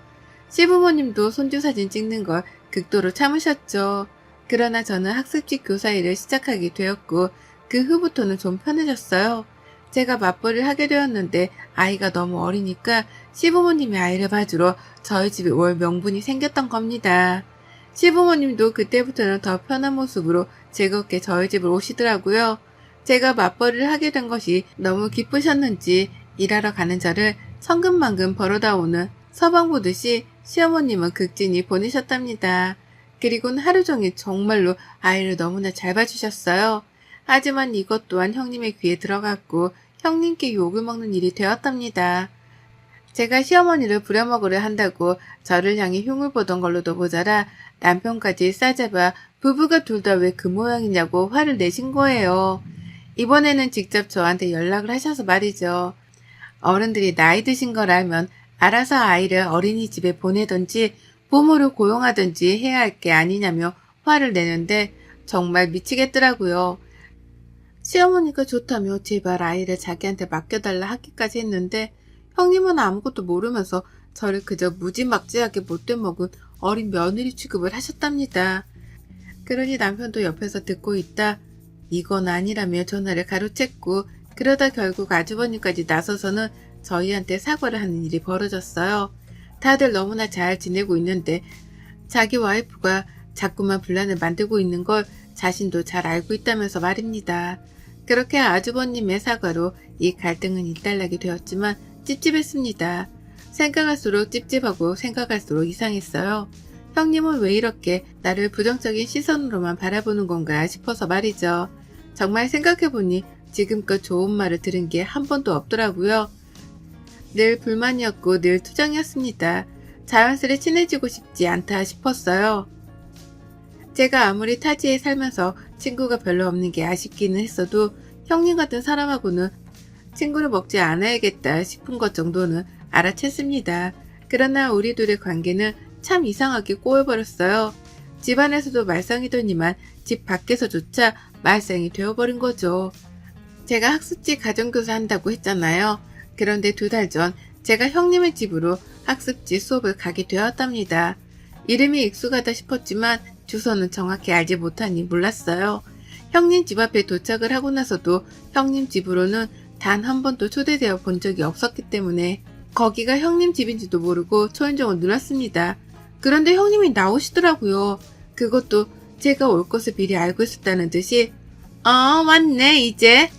시부모님도 손주 사진 찍는 걸 극도로 참으셨죠. 그러나 저는 학습지 교사 일을 시작하게 되었고 그 후부터는 좀 편해졌어요. 제가 맞벌이를 하게 되었는데 아이가 너무 어리니까 시부모님이 아이를 봐주러 저희 집에 올 명분이 생겼던 겁니다. 시부모님도 그때부터는 더 편한 모습으로 즐겁게 저희 집을 오시더라고요. 제가 맞벌이를 하게 된 것이 너무 기쁘셨는지 일하러 가는 저를 천근만근 벌어다 오는 서방 보듯이 시어머님은 극진히 보내셨답니다. 그리고는 하루 종일 정말로 아이를 너무나 잘 봐주셨어요. 하지만 이것 또한 형님의 귀에 들어갔고 형님께 욕을 먹는 일이 되었답니다. 제가 시어머니를 부려먹으려 한다고 저를 향해 흉을 보던 걸로도 모자라 남편까지 싸잡아 부부가 둘 다 왜 그 모양이냐고 화를 내신 거예요. 이번에는 직접 저한테 연락을 하셔서 말이죠. 어른들이 나이 드신 걸 알면 알아서 아이를 어린이집에 보내든지 부모를 고용하든지 해야 할 게 아니냐며 화를 내는데 정말 미치겠더라고요. 시어머니가 좋다며 제발 아이를 자기한테 맡겨달라 하기까지 했는데 형님은 아무것도 모르면서 저를 그저 무지막지하게 못돼 먹은 어린 며느리 취급을 하셨답니다. 그러니 남편도 옆에서 듣고 있다 이건 아니라며 전화를 가로챘고 그러다 결국 아주버님까지 나서서는 저희한테 사과를 하는 일이 벌어졌어요. 다들 너무나 잘 지내고 있는데 자기 와이프가 자꾸만 분란을 만들고 있는 걸 자신도 잘 알고 있다면서 말입니다. 그렇게 아주버님의 사과로 이 갈등은 일단락이 되었지만 찝찝했습니다. 생각할수록 찝찝하고 생각할수록 이상했어요. 형님은 왜 이렇게 나를 부정적인 시선으로만 바라보는 건가 싶어서 말이죠. 정말 생각해보니 지금껏 좋은 말을 들은 게 한 번도 없더라고요. 늘 불만이었고 늘 투정이었습니다. 자연스레 친해지고 싶지 않다 싶었어요. 제가 아무리 타지에 살면서 친구가 별로 없는 게 아쉽기는 했어도 형님 같은 사람하고는 친구를 먹지 않아야겠다 싶은 것 정도는 알아챘습니다. 그러나 우리 둘의 관계는 참 이상하게 꼬여버렸어요. 집안에서도 말썽이더니만 집 밖에서조차 말썽이 되어버린 거죠. 제가 학습지 가정교사 한다고 했잖아요. 그런데 2달 전 제가 형님의 집으로 학습지 수업을 가게 되었답니다. 이름이 익숙하다 싶었지만 주소는 정확히 알지 못하니 몰랐어요. 형님 집 앞에 도착을 하고 나서도 형님 집으로는 단 한 번도 초대되어 본 적이 없었기 때문에 거기가 형님 집인지도 모르고 초인종을 눌렀습니다. 그런데 형님이 나오시더라고요. 그것도 제가 올 것을 미리 알고 있었다는 듯이 왔네 이제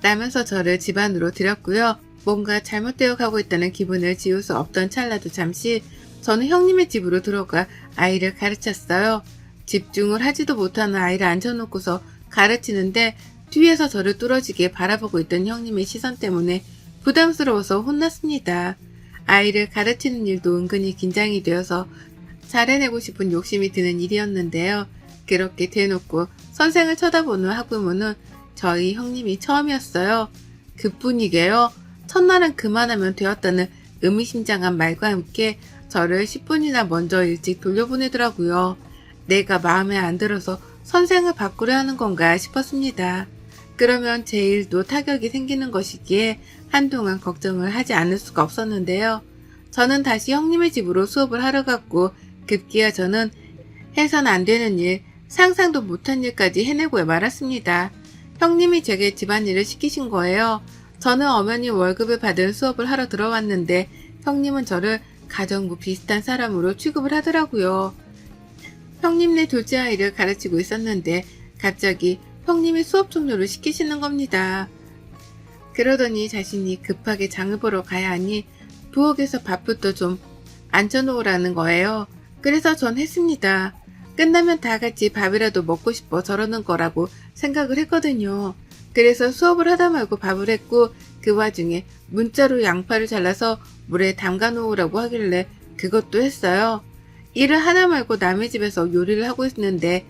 라면서 저를 집 안으로 들였고요. 뭔가 잘못되어 가고 있다는 기분을 지울 수 없던 찰나도 잠시 저는 형님의 집으로 들어가 아이를 가르쳤어요. 집중을 하지도 못하는 아이를 앉혀놓고서 가르치는데 뒤에서 저를 뚫어지게 바라보고 있던 형님의 시선 때문에 부담스러워서 혼났습니다. 아이를 가르치는 일도 은근히 긴장이 되어서 잘해내고 싶은 욕심이 드는 일이었는데요. 그렇게 대놓고 선생을 쳐다보는 학부모는 저희 형님이 처음이었어요. 그뿐이게요. 첫날은 그만하면 되었다는 의미심장한 말과 함께 저를 10분이나 먼저 일찍 돌려보내더라고요. 내가 마음에 안 들어서 선생을 바꾸려 하는 건가 싶었습니다. 그러면 제 일도 타격이 생기는 것이기에 한동안 걱정을 하지 않을 수가 없었는데요. 저는 다시 형님의 집으로 수업을 하러 갔고 급기야 저는 해선 안 되는 일, 상상도 못한 일까지 해내고 말았습니다. 형님이 제게 집안일을 시키신 거예요. 저는 엄연히 월급을 받은 수업을 하러 들어왔는데 형님은 저를 가정부 비슷한 사람으로 취급을 하더라고요. 형님네 둘째 아이를 가르치고 있었는데 갑자기 형님이 수업 종료를 시키시는 겁니다. 그러더니 자신이 급하게 장을 보러 가야 하니 부엌에서 밥부터 좀 앉혀놓으라는 거예요. 그래서 전 했습니다. 끝나면 다 같이 밥이라도 먹고 싶어 저러는 거라고 생각을 했거든요. 그래서 수업을 하다 말고 밥을 했고 그 와중에 문자로 양파를 잘라서 물에 담가 놓으라고 하길래 그것도 했어요. 일을 하다 말고 남의 집에서 요리를 하고 있는데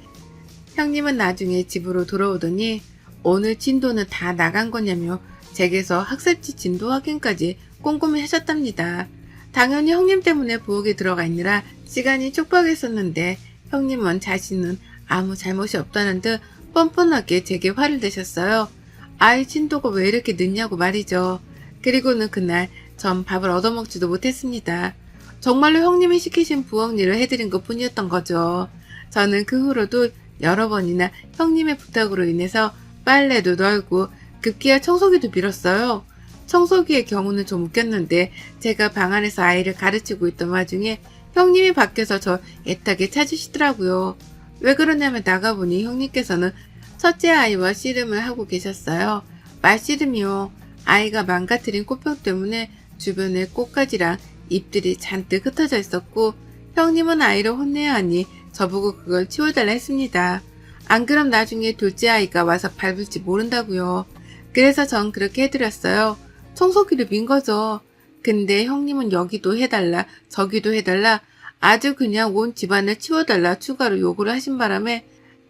형님은 나중에 집으로 돌아오더니 오늘 진도는 다 나간 거냐며 제게서 학습지 진도 확인까지 꼼꼼히 하셨답니다. 당연히 형님 때문에 부엌에 들어가 있느라 시간이 촉박했었는데 형님은 자신은 아무 잘못이 없다는 듯 뻔뻔하게 제게 화를 내셨어요. 아이 진도가 왜 이렇게 늦냐고 말이죠. 그리고는 그날 전 밥을 얻어먹지도 못했습니다. 정말로 형님이 시키신 부엌 일을 해드린 것 뿐이었던 거죠. 저는 그 후로도 여러 번이나 형님의 부탁으로 인해서 빨래도 널고 급기야 청소기도 밀었어요. 청소기의 경우는 좀 웃겼는데 제가 방 안에서 아이를 가르치고 있던 와중에 형님이 밖에서 저 애타게 찾으시더라고요. 왜 그러냐면 나가보니 형님께서는 첫째 아이와 씨름을 하고 계셨어요. 말씨름이요. 아이가 망가뜨린 꽃병 때문에 주변에 꽃가지랑 잎들이 잔뜩 흩어져 있었고 형님은 아이를 혼내야 하니 저보고 그걸 치워달라 했습니다. 안 그럼 나중에 둘째 아이가 와서 밟을지 모른다고요. 그래서 전 그렇게 해드렸어요. 청소기를 민 거죠. 근데 형님은 여기도 해달라 저기도 해달라 아주 그냥 온 집안을 치워달라 추가로 요구를 하신 바람에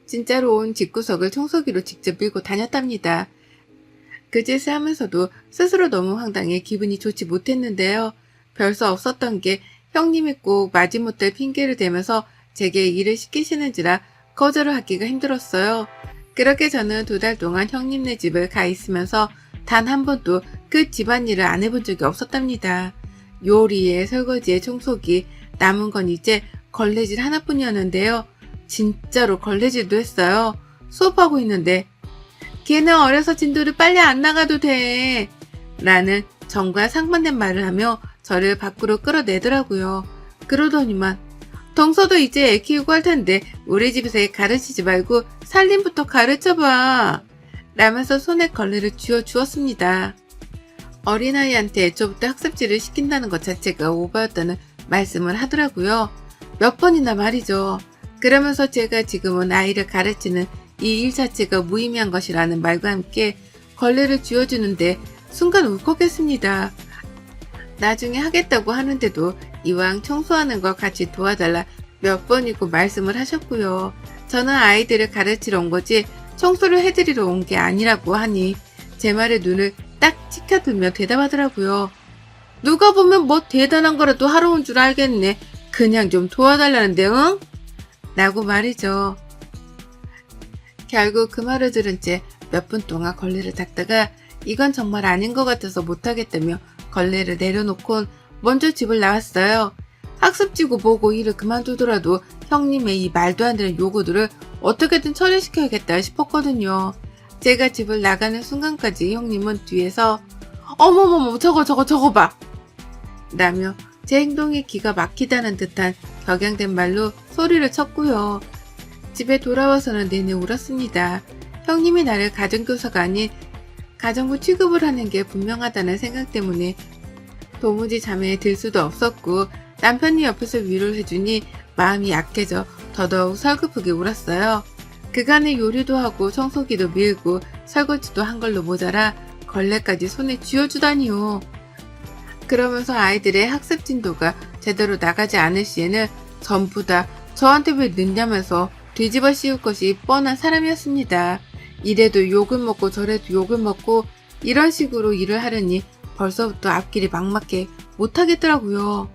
진짜로 온 집구석을 청소기로 직접 밀고 다녔답니다. 그 짓을 하면서도 스스로 너무 황당해 기분이 좋지 못했는데요. 별 수 없었던 게 형님이 꼭 마지못할 핑계를 대면서 제게 일을 시키시는지라 거절을 하기가 힘들었어요. 그렇게 저는 2달 동안 형님네 집을 가 있으면서 단 한 번도 그 집안일을 안 해본 적이 없었답니다. 요리에 설거지에 청소기, 남은 건 이제 걸레질 하나뿐이었는데요. 진짜로 걸레질도 했어요. 수업하고 있는데 걔는 어려서 진도를 빨리 안 나가도 돼 라는 정과 상반된 말을 하며 저를 밖으로 끌어내더라고요. 그러더니만 덩서도 이제 애 키우고 할 텐데 우리 집에서 애 가르치지 말고 살림부터 가르쳐봐 라면서 손에 걸레를 쥐어주었습니다. 어린아이한테 애초부터 학습지를 시킨다는 것 자체가 오바였다는 말씀을 하더라고요. 몇 번이나 말이죠. 그러면서 제가 지금은 아이를 가르치는 이 일 자체가 무의미한 것이라는 말과 함께 걸레를 쥐어주는데 순간 울컥했습니다. 나중에 하겠다고 하는데도 이왕 청소하는 걸 같이 도와달라 몇 번이고 말씀을 하셨고요. 저는 아이들을 가르치러 온 거지 청소를 해드리러 온 게 아니라고 하니 제 말에 눈을 딱 치켜들며 대답하더라고요. 누가 보면 뭐 대단한 거라도 하러 온 줄 알겠네. 그냥 좀 도와달라는데, 응? 라고 말이죠. 결국 그 말을 들은 채 몇 분 동안 걸레를 닦다가 이건 정말 아닌 것 같아서 못하겠다며 걸레를 내려놓곤 먼저 집을 나왔어요. 학습지고 뭐고 일을 그만두더라도 형님의 이 말도 안 되는 요구들을 어떻게든 처리시켜야겠다 싶었거든요. 제가 집을 나가는 순간까지 형님은 뒤에서 어머머머 저거 봐! 라며 제 행동에 기가 막히다는 듯한 격양된 말로 소리를 쳤고요. 집에 돌아와서는 내내 울었습니다. 형님이 나를 가정교사가 아닌 가정부 취급을 하는 게 분명하다는 생각 때문에 도무지 잠에 들 수도 없었고 남편이 옆에서 위로를 해주니 마음이 약해져 더더욱 서글프게 울었어요. 그간의 요리도 하고 청소기도 밀고 설거지도 한 걸로 모자라 걸레까지 손에 쥐어주다니요. 그러면서 아이들의 학습 진도가 제대로 나가지 않을 시에는 전부 다 저한테 왜 늦냐면서 뒤집어 씌울 것이 뻔한 사람이었습니다. 이래도 욕을 먹고 저래도 욕을 먹고 이런 식으로 일을 하려니 벌써부터 앞길이 막막해 못하겠더라고요.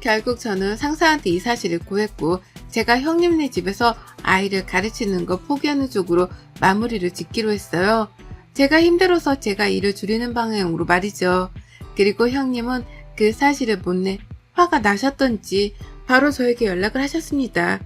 결국 저는 상사한테 이 사실을 고했고 제가 형님네 집에서 아이를 가르치는 거 포기하는 쪽으로 마무리를 짓기로 했어요. 제가 힘들어서 제가 일을 줄이는 방향으로 말이죠. 그리고 형님은 그 사실을 못내 화가 나셨던지 바로 저에게 연락을 하셨습니다.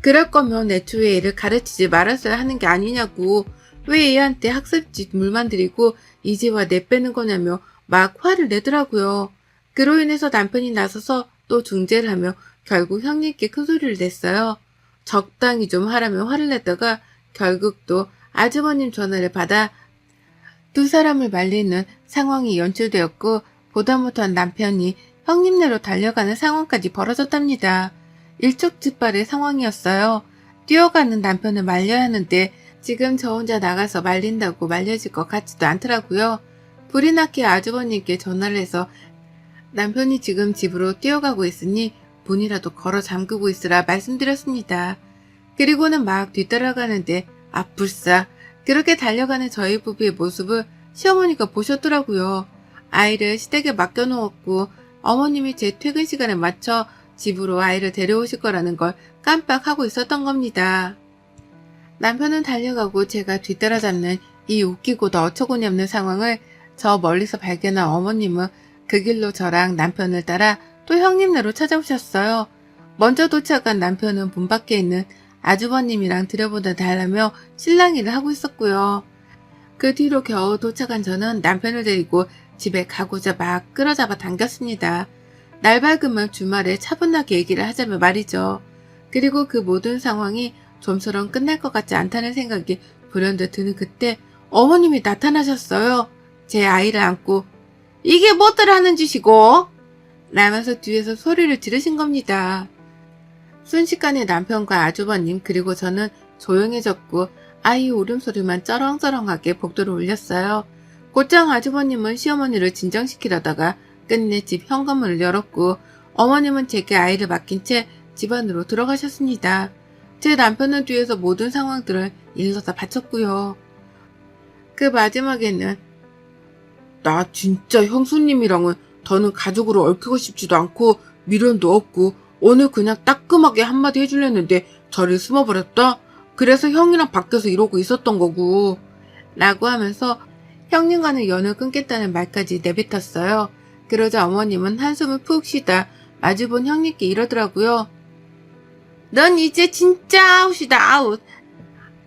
그럴 거면 애초에 애를 가르치지 말았어야 하는 게 아니냐고, 왜 애한테 학습지 물만 들이고 이제와 내빼는 거냐며 막 화를 내더라고요. 그로 인해서 남편이 나서서 또 중재를 하며 결국 형님께 큰 소리를 냈어요. 적당히 좀 하라며 화를 냈다가 결국 또 아주버님 전화를 받아 두 사람을 말리는 상황이 연출되었고 보다 못한 남편이 형님네로 달려가는 상황까지 벌어졌답니다. 일촉즉발의 상황이었어요. 뛰어가는 남편을 말려야 하는데 지금 저 혼자 나가서 말린다고 말려질 것 같지도 않더라고요. 불이 나게 아주버님께 전화를 해서 남편이 지금 집으로 뛰어가고 있으니 문이라도 걸어 잠그고 있으라 말씀드렸습니다. 그리고는 막 뒤따라가는데 불싸 그렇게 달려가는 저희 부부의 모습을 시어머니가 보셨더라고요. 아이를 시댁에 맡겨놓았고 어머님이 제 퇴근 시간에 맞춰 집으로 아이를 데려오실 거라는 걸 깜빡하고 있었던 겁니다. 남편은 달려가고 제가 뒤따라잡는 이 웃기고도 어처구니 없는 상황을 저 멀리서 발견한 어머님은 그 길로 저랑 남편을 따라 또 형님네로 찾아오셨어요. 먼저 도착한 남편은 문 밖에 있는 아주버님이랑 들여보다 달라며 실랑이를 하고 있었고요. 그 뒤로 겨우 도착한 저는 남편을 데리고 집에 가고자 막 끌어잡아 당겼습니다. 날 밝으면 주말에 차분하게 얘기를 하자며 말이죠. 그리고 그 모든 상황이 좀처럼 끝날 것 같지 않다는 생각이 불현듯 드는 그때 어머님이 나타나셨어요. 제 아이를 안고 이게 뭐들 하는 짓이고? 라면서 뒤에서 소리를 지르신 겁니다. 순식간에 남편과 아주버님 그리고 저는 조용해졌고 아이 울음소리만 쩌렁쩌렁하게 복도로 울렸어요. 곧장 아주버님은 시어머니를 진정시키려다가 끝내 집 현관문을 열었고 어머님은 제게 아이를 맡긴 채 집 안으로 들어가셨습니다. 제 남편은 뒤에서 모든 상황들을 일러다 바쳤고요. 그 마지막에는 나 진짜 형수님이랑은 더는 가족으로 얽히고 싶지도 않고 미련도 없고 오늘 그냥 따끔하게 한마디 해주려는데 저를 숨어버렸다? 그래서 형이랑 밖에서 이러고 있었던 거고 라고 하면서 형님과는 연을 끊겠다는 말까지 내뱉었어요. 그러자 어머님은 한숨을 푹 쉬다 마주본 형님께 이러더라고요. 넌 이제 진짜 아웃이다 아웃.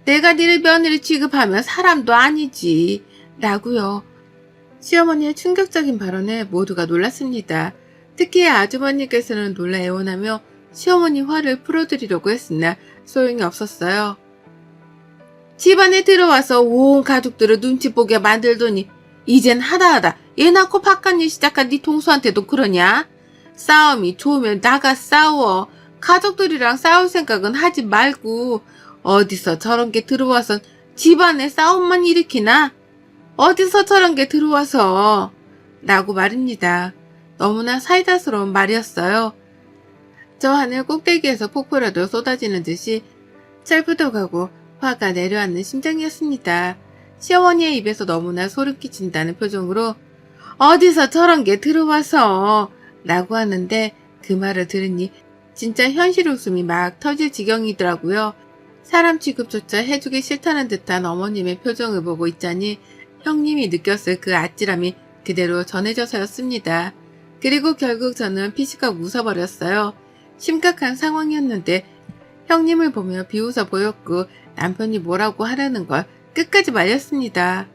내가 니를 며느리 취급하면 사람도 아니지 라고요. 시어머니의 충격적인 발언에 모두가 놀랐습니다. 특히 아주버님께서는 놀라 애원하며 시어머니 화를 풀어드리려고 했으나 소용이 없었어요. 집안에 들어와서 온 가족들을 눈치 보게 만들더니 이젠 하다하다 애 낳고 바깥일 시작한 네 동수한테도 그러냐? 싸움이 좋으면 나가 싸워. 가족들이랑 싸울 생각은 하지 말고 어디서 저런 게 들어와선 집안에 싸움만 일으키나? 어디서 저런 게 들어와서 라고 말입니다. 너무나 사이다스러운 말이었어요. 저 하늘 꼭대기에서 폭포라도 쏟아지는 듯이 철부덕하고 화가 내려앉는 심정이었습니다. 시어머니의 입에서 너무나 소름 끼친다는 표정으로 어디서 저런 게 들어와서 라고 하는데 그 말을 들으니 진짜 현실 웃음이 막 터질 지경이더라고요. 사람 취급조차 해주기 싫다는 듯한 어머님의 표정을 보고 있자니 형님이 느꼈을 그 아찔함이 그대로 전해져서였습니다. 그리고 결국 저는 피식하고 웃어버렸어요. 심각한 상황이었는데 형님을 보며 비웃어 보였고 남편이 뭐라고 하라는 걸 끝까지 말렸습니다.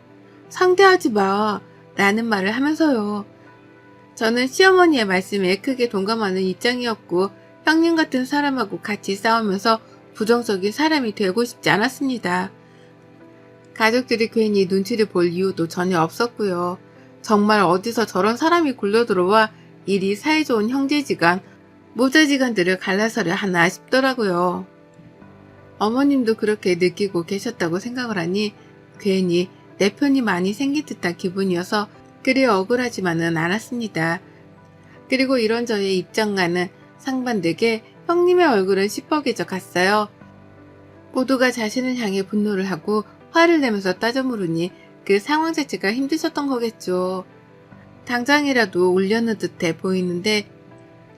상대하지 마 라는 말을 하면서요. 저는 시어머니의 말씀에 크게 동감하는 입장이었고 형님 같은 사람하고 같이 싸우면서 부정적인 사람이 되고 싶지 않았습니다. 가족들이 괜히 눈치를 볼 이유도 전혀 없었고요. 정말 어디서 저런 사람이 굴러들어와 이리 사이좋은 형제지간, 모자지간들을 갈라서려 하나 싶더라고요. 어머님도 그렇게 느끼고 계셨다고 생각을 하니 괜히 내 편이 많이 생긴 듯한 기분이어서 그리 억울하지만은 않았습니다. 그리고 이런 저의 입장과는 상반되게 형님의 얼굴은 시퍼개져 갔어요. 모두가 자신을 향해 분노를 하고 화를 내면서 따져 물으니 그 상황 자체가 힘드셨던 거겠죠. 당장이라도 울려는 듯해 보이는데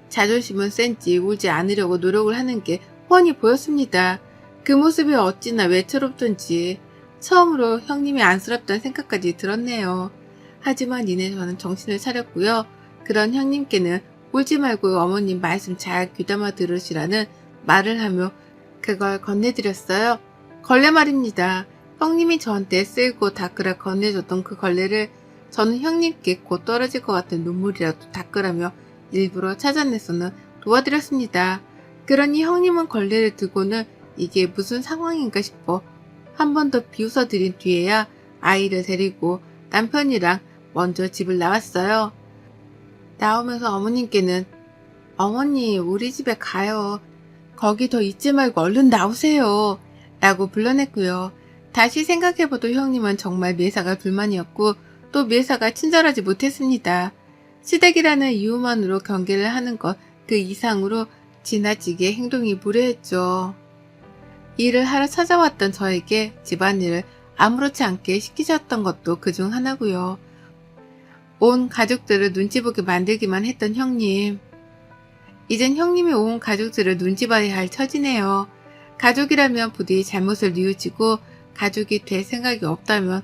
자존심은 센지 울지 않으려고 노력을 하는 게 훤히 보였습니다. 그 모습이 어찌나 외처롭던지 처음으로 형님이 안쓰럽다는 생각까지 들었네요. 하지만 이내 저는 정신을 차렸고요. 그런 형님께는 울지 말고 어머님 말씀 잘 귀담아 들으시라는 말을 하며 그걸 건네드렸어요. 걸레 말입니다. 형님이 저한테 쓸고 닦으라 건네줬던 그 걸레를 저는 형님께 곧 떨어질 것 같은 눈물이라도 닦으라며 일부러 찾아내서는 도와드렸습니다. 그러니 형님은 걸레를 들고는 이게 무슨 상황인가 싶어 한 번 더 비웃어드린 뒤에야 아이를 데리고 남편이랑 먼저 집을 나왔어요. 나오면서 어머님께는 어머니 우리 집에 가요. 거기 더 있지 말고 얼른 나오세요. 라고 불러냈고요. 다시 생각해봐도 형님은 정말 매사가 불만이었고 또 매사가 친절하지 못했습니다. 시댁이라는 이유만으로 경계를 하는 것 그 이상으로 지나치게 행동이 무례했죠. 일을 하러 찾아왔던 저에게 집안일을 아무렇지 않게 시키셨던 것도 그중 하나고요. 온 가족들을 눈치 보게 만들기만 했던 형님. 이젠 형님이 온 가족들을 눈치 봐야 할 처지네요. 가족이라면 부디 잘못을 뉘우치고 가족이 될 생각이 없다면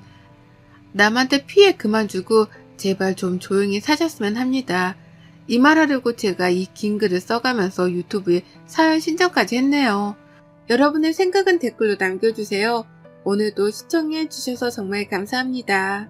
남한테 피해 그만 주고 제발 좀 조용히 사셨으면 합니다. 이 말하려고 제가 이 긴 글을 써가면서 유튜브에 사연 신청까지 했네요. 여러분의 생각은 댓글로 남겨주세요. 오늘도 시청해주셔서 정말 감사합니다.